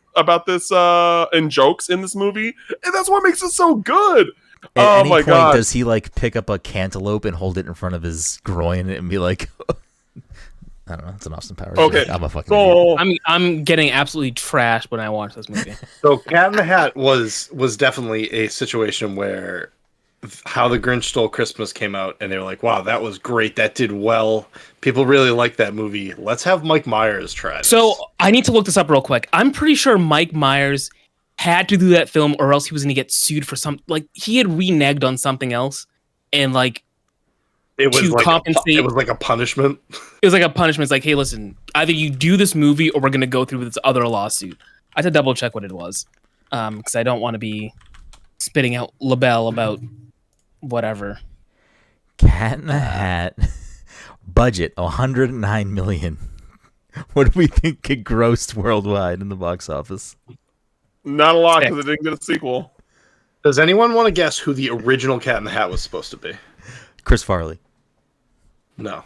and jokes in this movie, and that's what makes it so good. At any point, God. does he like pick up a cantaloupe and hold it in front of his groin and be like, I don't know, it's an Austin Powers. Okay, joke. I'm a fucking idiot. so I'm getting absolutely trashed when I watch this movie. So Cat in the Hat was definitely a situation where How the Grinch Stole Christmas came out and they were like, wow, that was great. That did well. People really liked that movie. Let's have Mike Myers try this. So I need to look this up real quick. I'm pretty sure Mike Myers had to do that film or else he was going to get sued for he had reneged on something else. And It was to like compensate. It was like a punishment. It was like a punishment. It's like, hey, listen, either you do this movie or we're gonna go through with this other lawsuit. I had to double check what it was, because I don't want to be spitting out label about whatever. Cat in the Hat budget 109 million. What do we think it grossed worldwide in the box office? Not a lot because it didn't get a sequel. Does anyone want to guess who the original Cat in the Hat was supposed to be? Chris Farley. No.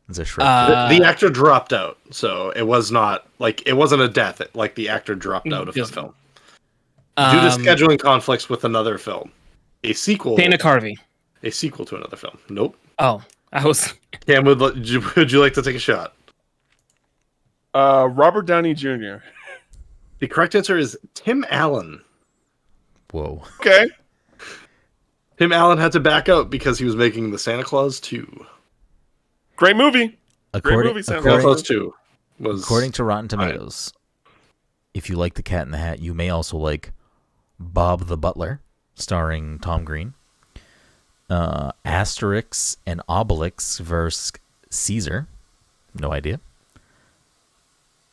It's a Shrek. The actor dropped out, so it was not like it wasn't a death. Like the actor dropped out of the film due to scheduling conflicts with another film, a sequel. Dana Carvey. A sequel to another film. Nope. Oh, I was. Cam, would you like to take a shot? Robert Downey Jr. The correct answer is Tim Allen. Whoa. Okay. Tim Allen had to back out because he was making the Santa Claus 2. Great movie. According, movie, Santa Santa Claus Claus 2 was according to Rotten Tomatoes, if you like The Cat in the Hat, you may also like Bob the Butler, starring Tom Green. Asterix and Obelix versus Caesar. No idea.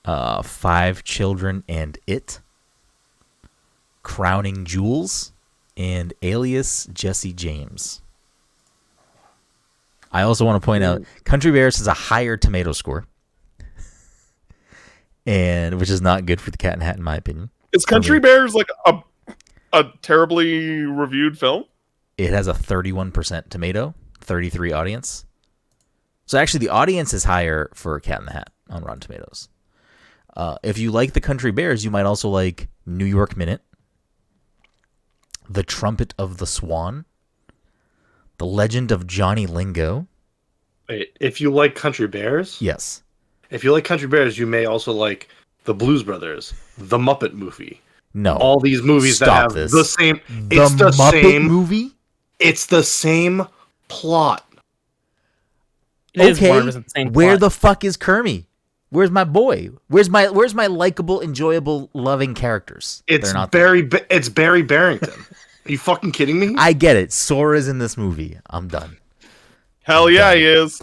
5 Children and It. Crowning Jewels. And Alias Jesse James. I also want to point out Country Bears has a higher tomato score. And which is not good for The Cat in the Hat in my opinion. Is Country Bears like a terribly reviewed film? It has a 31% tomato, 33 audience. So actually the audience is higher for Cat in the Hat on Rotten Tomatoes. If you like the Country Bears, you might also like New York Minute, The Trumpet of the Swan, The Legend of Johnny Lingo. Wait, if you like Country Bears? Yes. If you like Country Bears, you may also like The Blues Brothers, The Muppet Movie. No. All these movies that have the same... It's the Muppet same movie? It's the same plot. Okay, where the fuck is Kermie? Where's my boy? Where's my likable, enjoyable, loving characters? It's Barry Barrington. Are you fucking kidding me? I get it. Sora's in this movie. I'm done. Hell yeah, he is.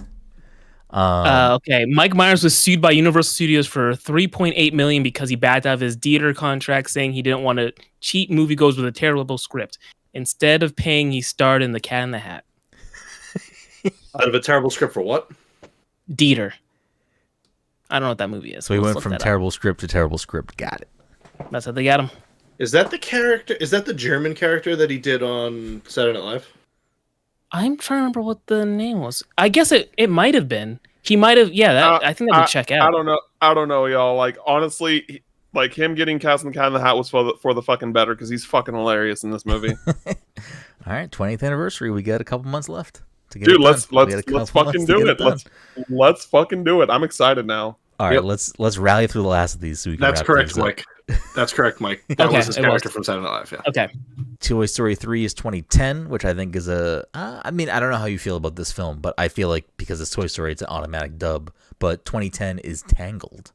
Okay, Mike Myers was sued by Universal Studios for $3.8 million because he backed out of his theater contract, saying he didn't want to cheat moviegoers with a terrible script. Instead of paying, he starred in The Cat in the Hat. Out of a terrible script for what? Dieter. I don't know what that movie is. So he went from terrible script to terrible script. Got it. That's how they got him. Is that the character? Is that the German character that he did on Saturday Night Live? I'm trying to remember what the name was. I guess it might have been. He might have. Yeah, I think that would check out. I don't know, y'all. Like honestly, like him getting cast in the Cat in the Hat was for the fucking better because he's fucking hilarious in this movie. All right, 20th anniversary. We got a couple months left. Dude, let's fucking do it. Let's fucking do it. I'm excited now. All right, let's rally through the last of these so we can. That's correct, Mike. That's correct, Mike. That was his character from Saturday Night Live. Yeah. Okay. Toy Story 3 is 2010, which I think is I mean, I don't know how you feel about this film, but I feel like because it's Toy Story, it's an automatic dub. But 2010 is Tangled.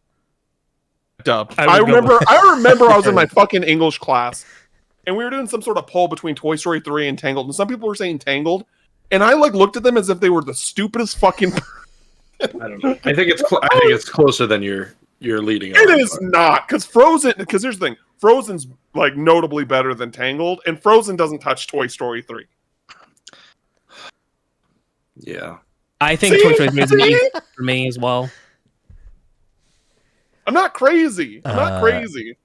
Dub. I remember I was in my fucking English class, and we were doing some sort of poll between Toy Story 3 and Tangled, and some people were saying Tangled, and I like looked at them as if they were the stupidest fucking. I don't know. I think it's closer than you're leading. It is not because Frozen. Because here's the thing: Frozen's like notably better than Tangled, and Frozen doesn't touch Toy Story 3. Yeah, I think Toy Story 3 is an easy for me as well. I'm not crazy.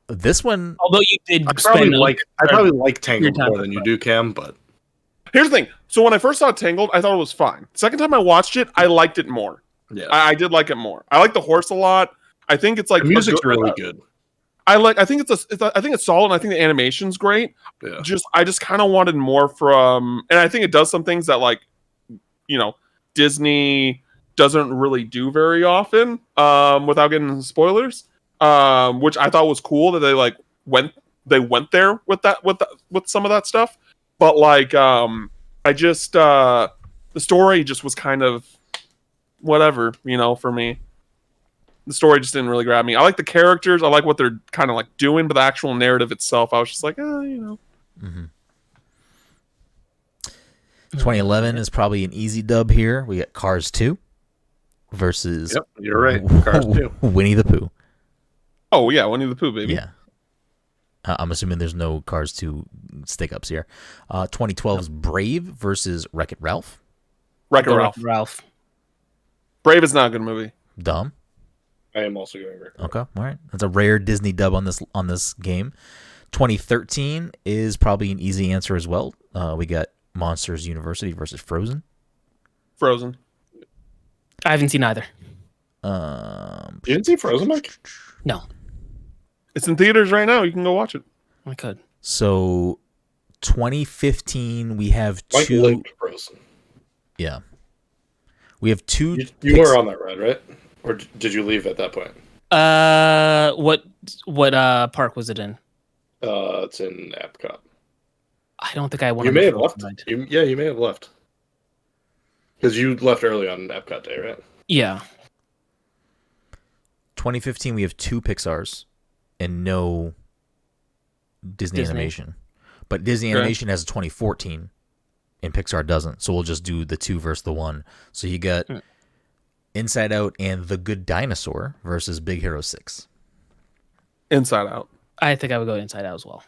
This one, although you did, I probably like Tangled more than you do, Cam. But here's the thing: so when I first saw Tangled, I thought it was fine. Second time I watched it, I liked it more. Yeah, I did like it more. I like the horse a lot. I think it's like the music's really good. I think it's solid, and I think the animation's great. Yeah. I just kind of wanted more from, and I think it does some things that like, you know, Disney doesn't really do very often. Without getting into spoilers, which I thought was cool that they like went there with some of that stuff. But like, I just the story just was kind of whatever, you know, for me. The story just didn't really grab me. I like the characters. I like what they're kind of like doing, but the actual narrative itself, I was just like, you know. Mm-hmm. 2011 is probably an easy dub here. We got Cars 2 versus Yep, you're right. Cars 2. Winnie the Pooh. Oh yeah, Winnie the Pooh, baby. Yeah. I'm assuming there's no Cars 2 stick-ups here. 2012's Brave versus Wreck-It Ralph. Wreck-It Ralph. Ralph. Brave is not a good movie. Dom. I am also going Wreck-It Ralph. Okay, all right. That's a rare Disney dub on this game. 2013 is probably an easy answer as well. We got Monsters University versus Frozen. Frozen. I haven't seen either. You didn't see Frozen, Mike? No, It's in theaters right now. You can go watch it. I could. So 2015, we have Mike two. lived Frozen. Yeah. We have two. You were on that ride, right? Or did you leave at that point? What park was it in? It's in Epcot. I don't think I went. You on may the have left. ride. You may have left. Because you left early on Epcot Day, right? Yeah. 2015, we have two Pixars and no Disney animation. But Disney animation has a 2014 and Pixar doesn't. So we'll just do the two versus the one. So you got Inside Out and The Good Dinosaur versus Big Hero 6. Inside Out. I think I would go Inside Out as well.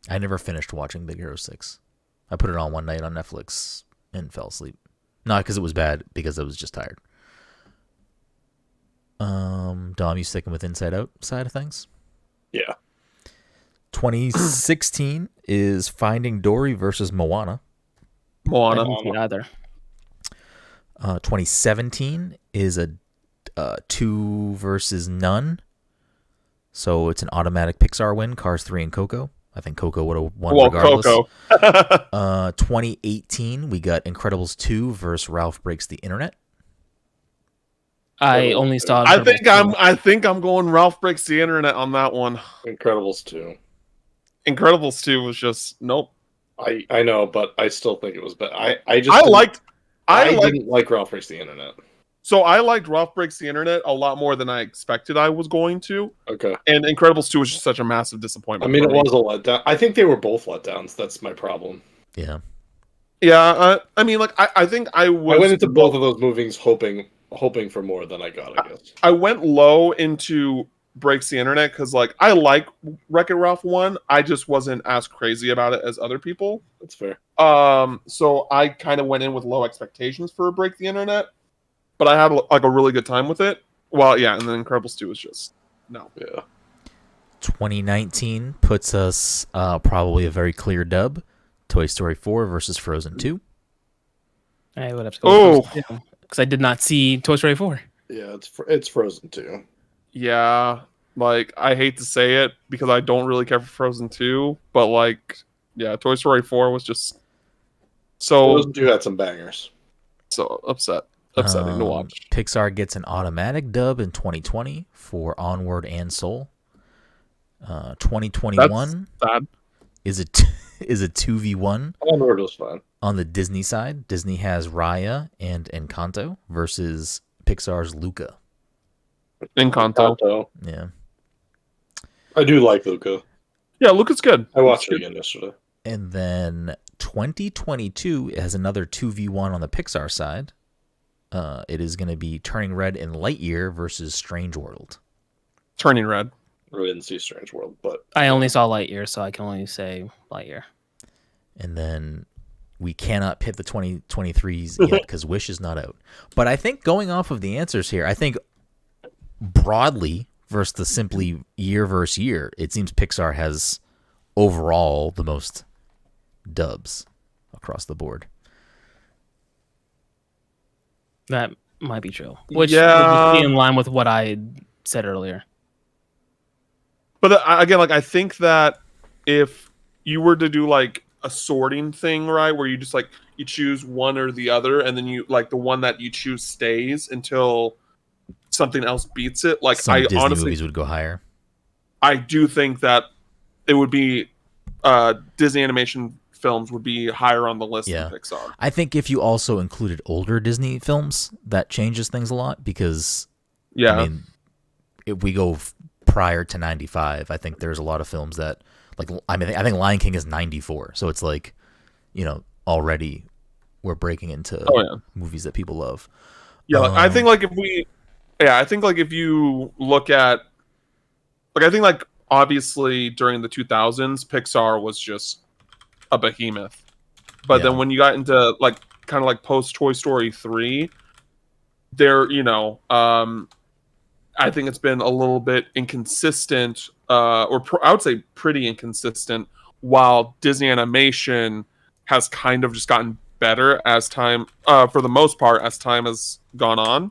I never finished watching Big Hero 6. I put it on one night on Netflix and fell asleep. Not because it was bad, because I was just tired. Dom, you sticking with Inside Out side of things? Yeah. 2016 is Finding Dory versus Moana. I Moana. haven't seen either. 2017 is a 2 versus none. So it's an automatic Pixar win. Cars 3 and Coco. I think Coco would have won regardless. Coco. 2018, we got Incredibles 2 versus Ralph Breaks the Internet. I only saw. I Incredibles think I'm going Ralph Breaks the Internet on that one. Incredibles 2. Incredibles 2 was just nope. I know, but I still think it was better. I didn't like Ralph Breaks the Internet. So I liked Ralph Breaks the Internet a lot more than I expected I was going to. Okay. And Incredibles 2 was just such a massive disappointment. I mean, it was a letdown. I think they were both letdowns. That's my problem. Yeah. Yeah, I mean, like, I think I went into both of those movies hoping for more than I got, I guess. I went low into Breaks the Internet because, like, I like Wreck-It Ralph 1. I just wasn't as crazy about it as other people. That's fair. So I kind of went in with low expectations for Break the Internet, but I had, like, a really good time with it. Well, yeah, and then Incredibles 2 was just, no. Yeah. 2019 puts us probably a very clear dub. Toy Story 4 versus Frozen 2. I would have to go because I did not see Toy Story 4. Yeah, it's Frozen 2. Yeah, like, I hate to say it because I don't really care for Frozen 2, but, like, yeah, Toy Story 4 was just so... Frozen 2 had some bangers. So upsetting to watch. Pixar gets an automatic dub in 2020 for Onward and Soul. 2021 is a 2v1. Onward was fun. On the Disney side, Disney has Raya and Encanto versus Pixar's Luca. Encanto. Yeah. I do like Luca. Yeah, Luca's good. I watched it again yesterday. And then 2022 has another 2v1 on the Pixar side. It is going to be Turning Red and Lightyear versus Strange World. Turning Red. I didn't see Strange World, but I only saw Lightyear, so I can only say Lightyear. And then we cannot pit the 2023s yet because Wish is not out. But I think going off of the answers here, I think broadly versus the simply year versus year, it seems Pixar has overall the most dubs across the board. That might be true. Which Yeah. would be in line with what I said earlier. But again, like, I think that if you were to do, like, a sorting thing, right, where you just, like, you choose one or the other, and then you, like, the one that you choose stays until something else beats it. Like, Some I Disney honestly, movies would go higher. I do think that it would be Disney animation films would be higher on the list than Pixar. I think if you also included older Disney films, that changes things a lot because, Yeah. I mean, if we go prior to 95, I think there's a lot of films that, like, I mean, I think Lion King is 94. So it's like, you know, already we're breaking into movies that people love. Yeah, I think like if you look at like I think like obviously during the 2000s, Pixar was just a behemoth. But then when you got into like kind of like post Toy Story 3, there, I think it's been a little bit inconsistent, I would say pretty inconsistent, while Disney animation has kind of just gotten better as time, for the most part, as time has gone on.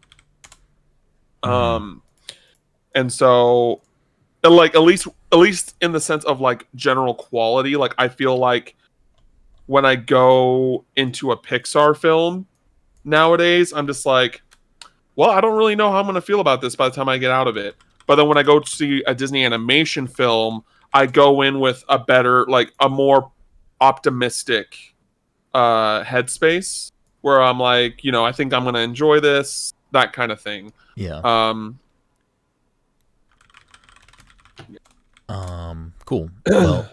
And so, like at least in the sense of like general quality, like I feel like when I go into a Pixar film nowadays, I'm just like, well, I don't really know how I'm going to feel about this by the time I get out of it. But then when I go to see a Disney animation film, I go in with a better, like a more optimistic headspace where I'm like, I think I'm going to enjoy this, that kind of thing. Yeah. Cool. Well,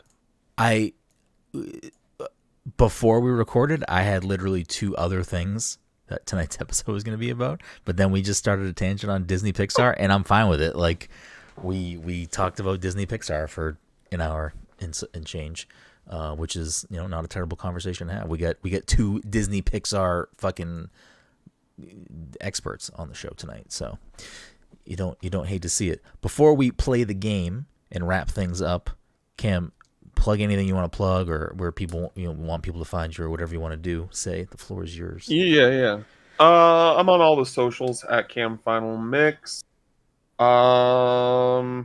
before we recorded, I had literally 2 other things that tonight's episode was going to be about, but then we just started a tangent on Disney Pixar, and I'm fine with it. Like, we talked about Disney Pixar for an hour and change, which is not a terrible conversation to have. We get 2 Disney Pixar fucking experts on the show tonight, so you don't hate to see it. Before we play the game and wrap things up, Cam, plug anything you want to plug, or where people want people to find you, or whatever you want to do. Say, the floor is yours. Yeah. I'm on all the socials at Cam Final Mix. I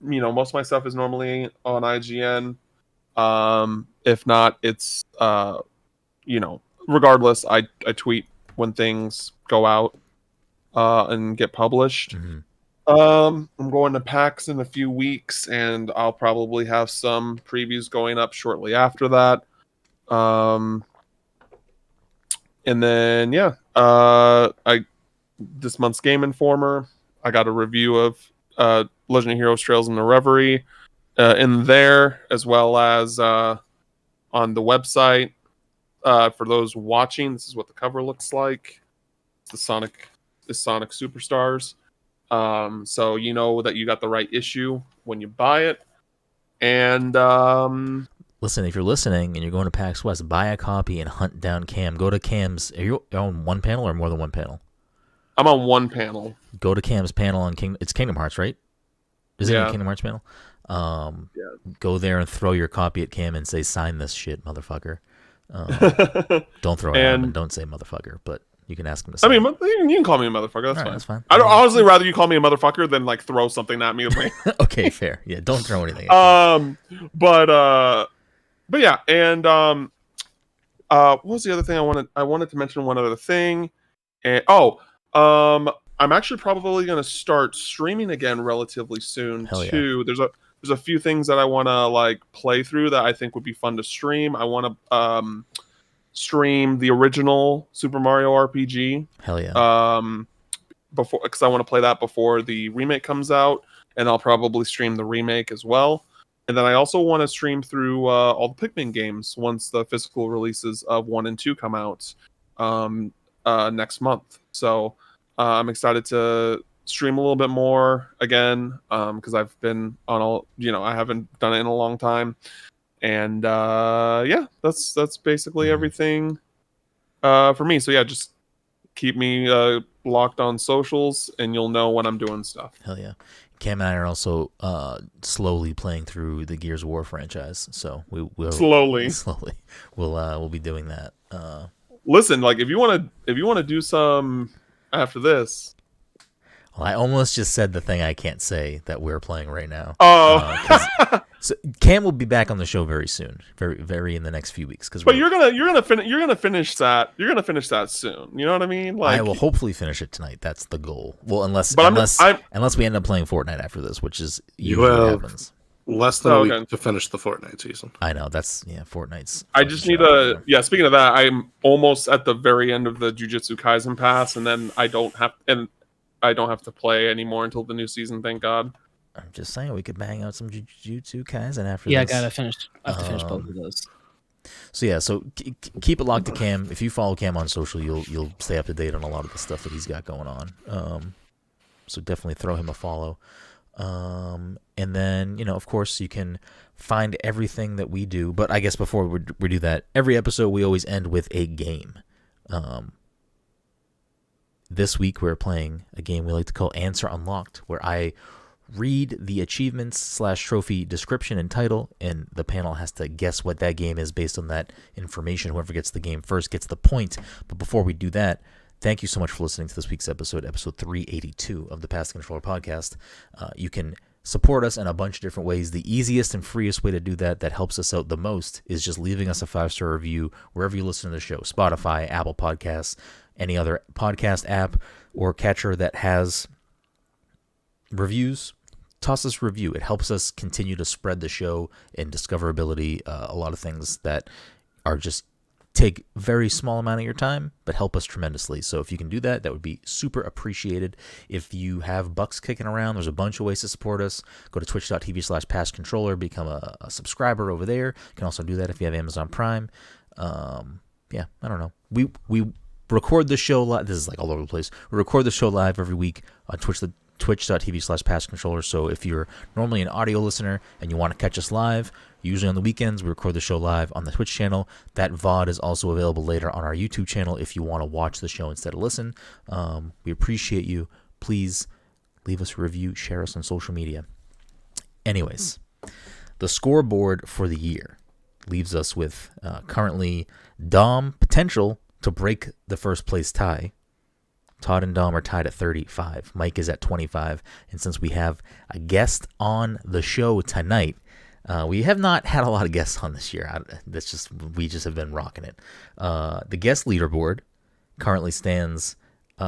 most of my stuff is normally on IGN. If not, it's regardless, I tweet when things go out and get published. I'm going to PAX in a few weeks, and I'll probably have some previews going up shortly after that. And then this month's Game Informer, I got a review of Legend of Heroes Trails in the Reverie in there, as well as on the website. For those watching, this is what the cover looks like. It's the Sonic Superstars. So you know that you got the right issue when you buy it. And listen, if you're listening and you're going to PAX West, buy a copy and hunt down Cam. Go to Cam's. Are you on one panel or more than one panel? I'm on one panel. Go to Cam's panel on It's Kingdom Hearts, right? Is it a Kingdom Hearts panel? Go there and throw your copy at Cam and say, "Sign this shit, motherfucker." Don't throw it at him and don't say motherfucker, but you can ask him to say. I mean, you can call me a motherfucker. That's fine. That's fine. I'd honestly rather you call me a motherfucker than like throw something at me. Okay, fair. Yeah, don't throw anything. But yeah, and what was the other thing I wanted to mention one other thing, and I'm actually probably going to start streaming again relatively soon too. Yeah. There's a few things that I want to like play through that I think would be fun to stream. I want to stream the original Super Mario RPG. Hell yeah. Because I want to play that before the remake comes out, and I'll probably stream the remake as well. And then I also want to stream through all the Pikmin games once the physical releases of 1 and 2 come out next month. So I'm excited to stream a little bit more again because I've been on I haven't done it in a long time. And that's basically everything for me. So yeah, just keep me locked on socials, and you'll know when I'm doing stuff. Hell yeah. Cam and I are also slowly playing through the Gears of War franchise, so we'll slowly we'll be doing that. Listen, like if you want to do some after this. Well, I almost just said the thing I can't say that we're playing right now. Oh, so Cam will be back on the show very soon, very in the next few weeks. But you're gonna finish that. You're gonna finish that soon. You know what I mean? Like, I will hopefully finish it tonight. That's the goal. Well, unless we end up playing Fortnite after this, which is usually happens. Less than a week to finish the Fortnite season. I know Fortnite's. I just need speaking of that, I'm almost at the very end of the Jujutsu Kaisen pass, and then I don't have to play anymore until the new season. Thank God. I'm just saying we could bang out some Jujutsu Kaisen after. Yeah, this. I have to finish both of those. So yeah, so keep it locked to Cam. If you follow Cam on social, you'll stay up to date on a lot of the stuff that he's got going on. So definitely throw him a follow. And then, of course, you can find everything that we do. But I guess before we do that, every episode we always end with a game. This week we're playing a game we like to call Answer Unlocked, where I read the achievements/trophy description and title, and the panel has to guess what that game is based on that information. Whoever gets the game first gets the point. But before we do that, thank you so much for listening to this week's episode 382 of the Pass Controller Podcast. You can support us in a bunch of different ways. The easiest and freest way to do that helps us out the most is just leaving us a 5-star review wherever you listen to the show. Spotify, Apple Podcasts, any other podcast app or catcher that has reviews. Toss us a review. It helps us continue to spread the show and discoverability. A lot of things that are just take very small amount of your time, but help us tremendously. So if you can do that, that would be super appreciated. If you have bucks kicking around, there's a bunch of ways to support us. Go to twitch.tv/passcontroller, become a subscriber over there. You can also do that if you have Amazon Prime. I don't know. We record the show live. This is like all over the place. We record the show live every week on twitch.tv/passcontroller. So if you're normally an audio listener and you want to catch us live, usually on the weekends, we record the show live on the Twitch channel. That VOD is also available later on our YouTube channel if you want to watch the show instead of listen. We appreciate you. Please leave us a review, share us on social media. Anyways, the scoreboard for the year leaves us with currently Dom potential to break the first place tie. Todd and Dom are tied at 35. Mike is at 25. And since we have a guest on the show tonight, we have not had a lot of guests on this year. We just have been rocking it. The guest leaderboard currently stands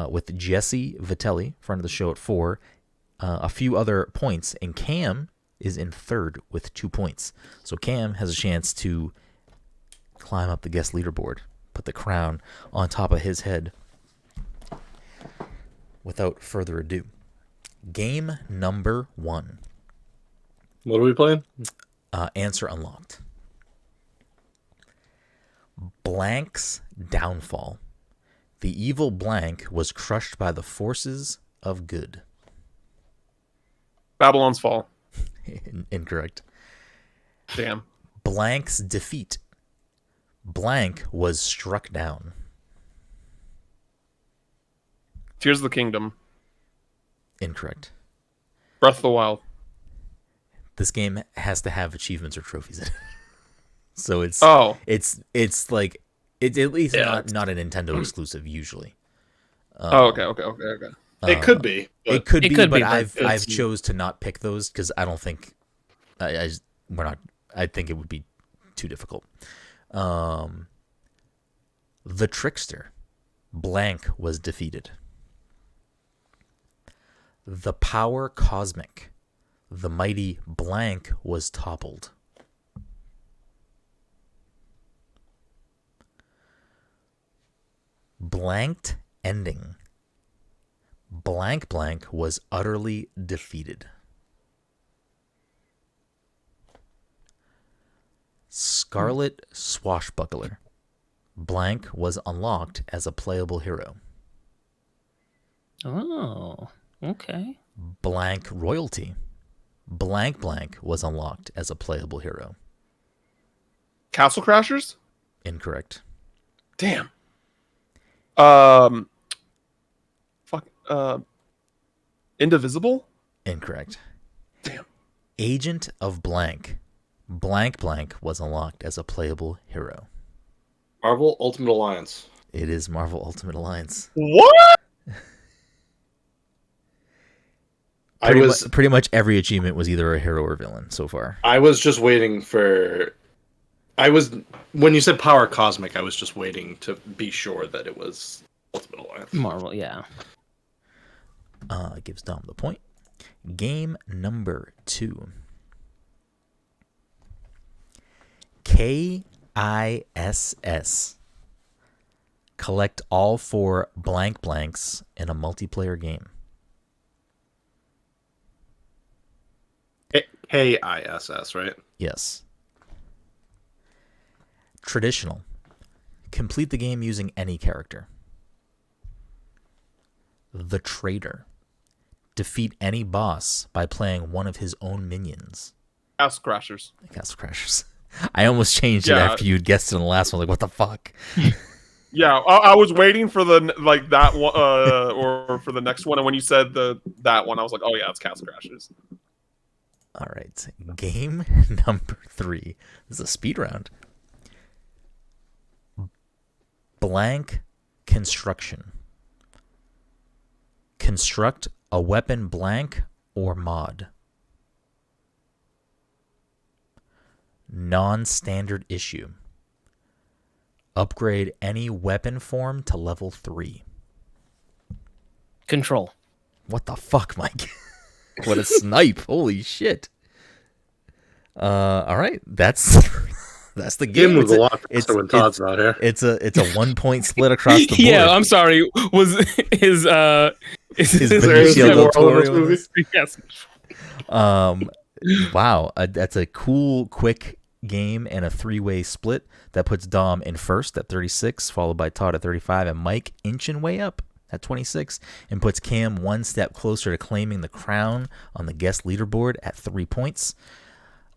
with Jesse Vitelli, friend of the show, at 4, a few other points, and Cam is in third with 2 points. So Cam has a chance to climb up the guest leaderboard, put the crown on top of his head. Without further ado, game number 1. What are we playing? Answer Unlocked. Blank's downfall. The evil Blank was crushed by the forces of good. Babylon's Fall. Incorrect. Damn. Blank's defeat. Blank was struck down. Tears of the Kingdom. Incorrect. Breath of the Wild. This game has to have achievements or trophies in it. So it's like it's at least not a Nintendo exclusive usually. Okay. It could be. It could be, but but I've chose to not pick those because I don't think I think it would be too difficult. The Trickster. Blank was defeated. The Power Cosmic. The mighty Blank was toppled. Blanked ending. Blank was utterly defeated. Scarlet Swashbuckler. Blank was unlocked as a playable hero. Oh, okay. Blank Royalty. Blank was unlocked as a playable hero. Castle Crashers? Incorrect. Damn. Indivisible? Incorrect. Damn. Agent of Blank. Blank was unlocked as a playable hero. Marvel Ultimate Alliance. It is Marvel Ultimate Alliance. What? Pretty much every achievement was either a hero or villain so far. I was just waiting for. When you said Power Cosmic, I was just waiting to be sure that it was Ultimate Alliance. Marvel, yeah. Gives Dom the point. Game number 2. KISS. Collect all 4 blanks in a multiplayer game. KISS, right? Yes. Traditional. Complete the game using any character. The Trader. Defeat any boss by playing one of his own minions. Castle Crashers. Castle Crashers. I almost changed it after you'd guessed it in the last one. Like, what the fuck? Yeah, I was waiting for the that one or for the next one, and when you said that one, I was like, oh yeah, it's Castle Crashers. All right, game number 3. This is a speed round. Blank construction. Construct a weapon blank or mod. Non-standard issue. Upgrade any weapon form to level 3. Control. What the fuck, Mike? What a snipe. Holy shit. All right. That's the game. Game was a lot faster when Todd's not here. It's a 1-point split across the board. Yeah, I'm sorry. Was his Benicio del Toro? Yes. Wow. That's a cool, quick game and a 3-way split that puts Dom in first at 36, followed by Todd at 35, and Mike inching way up at 26, and puts Cam one step closer to claiming the crown on the guest leaderboard at 3 points.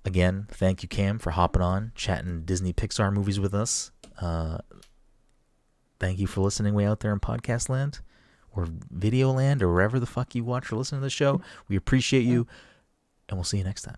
Again, thank you, Cam, for hopping on, chatting Disney Pixar movies with us. Thank you for listening way out there in podcast land or video land or wherever the fuck you watch or listen to the show. We appreciate you, and we'll see you next time.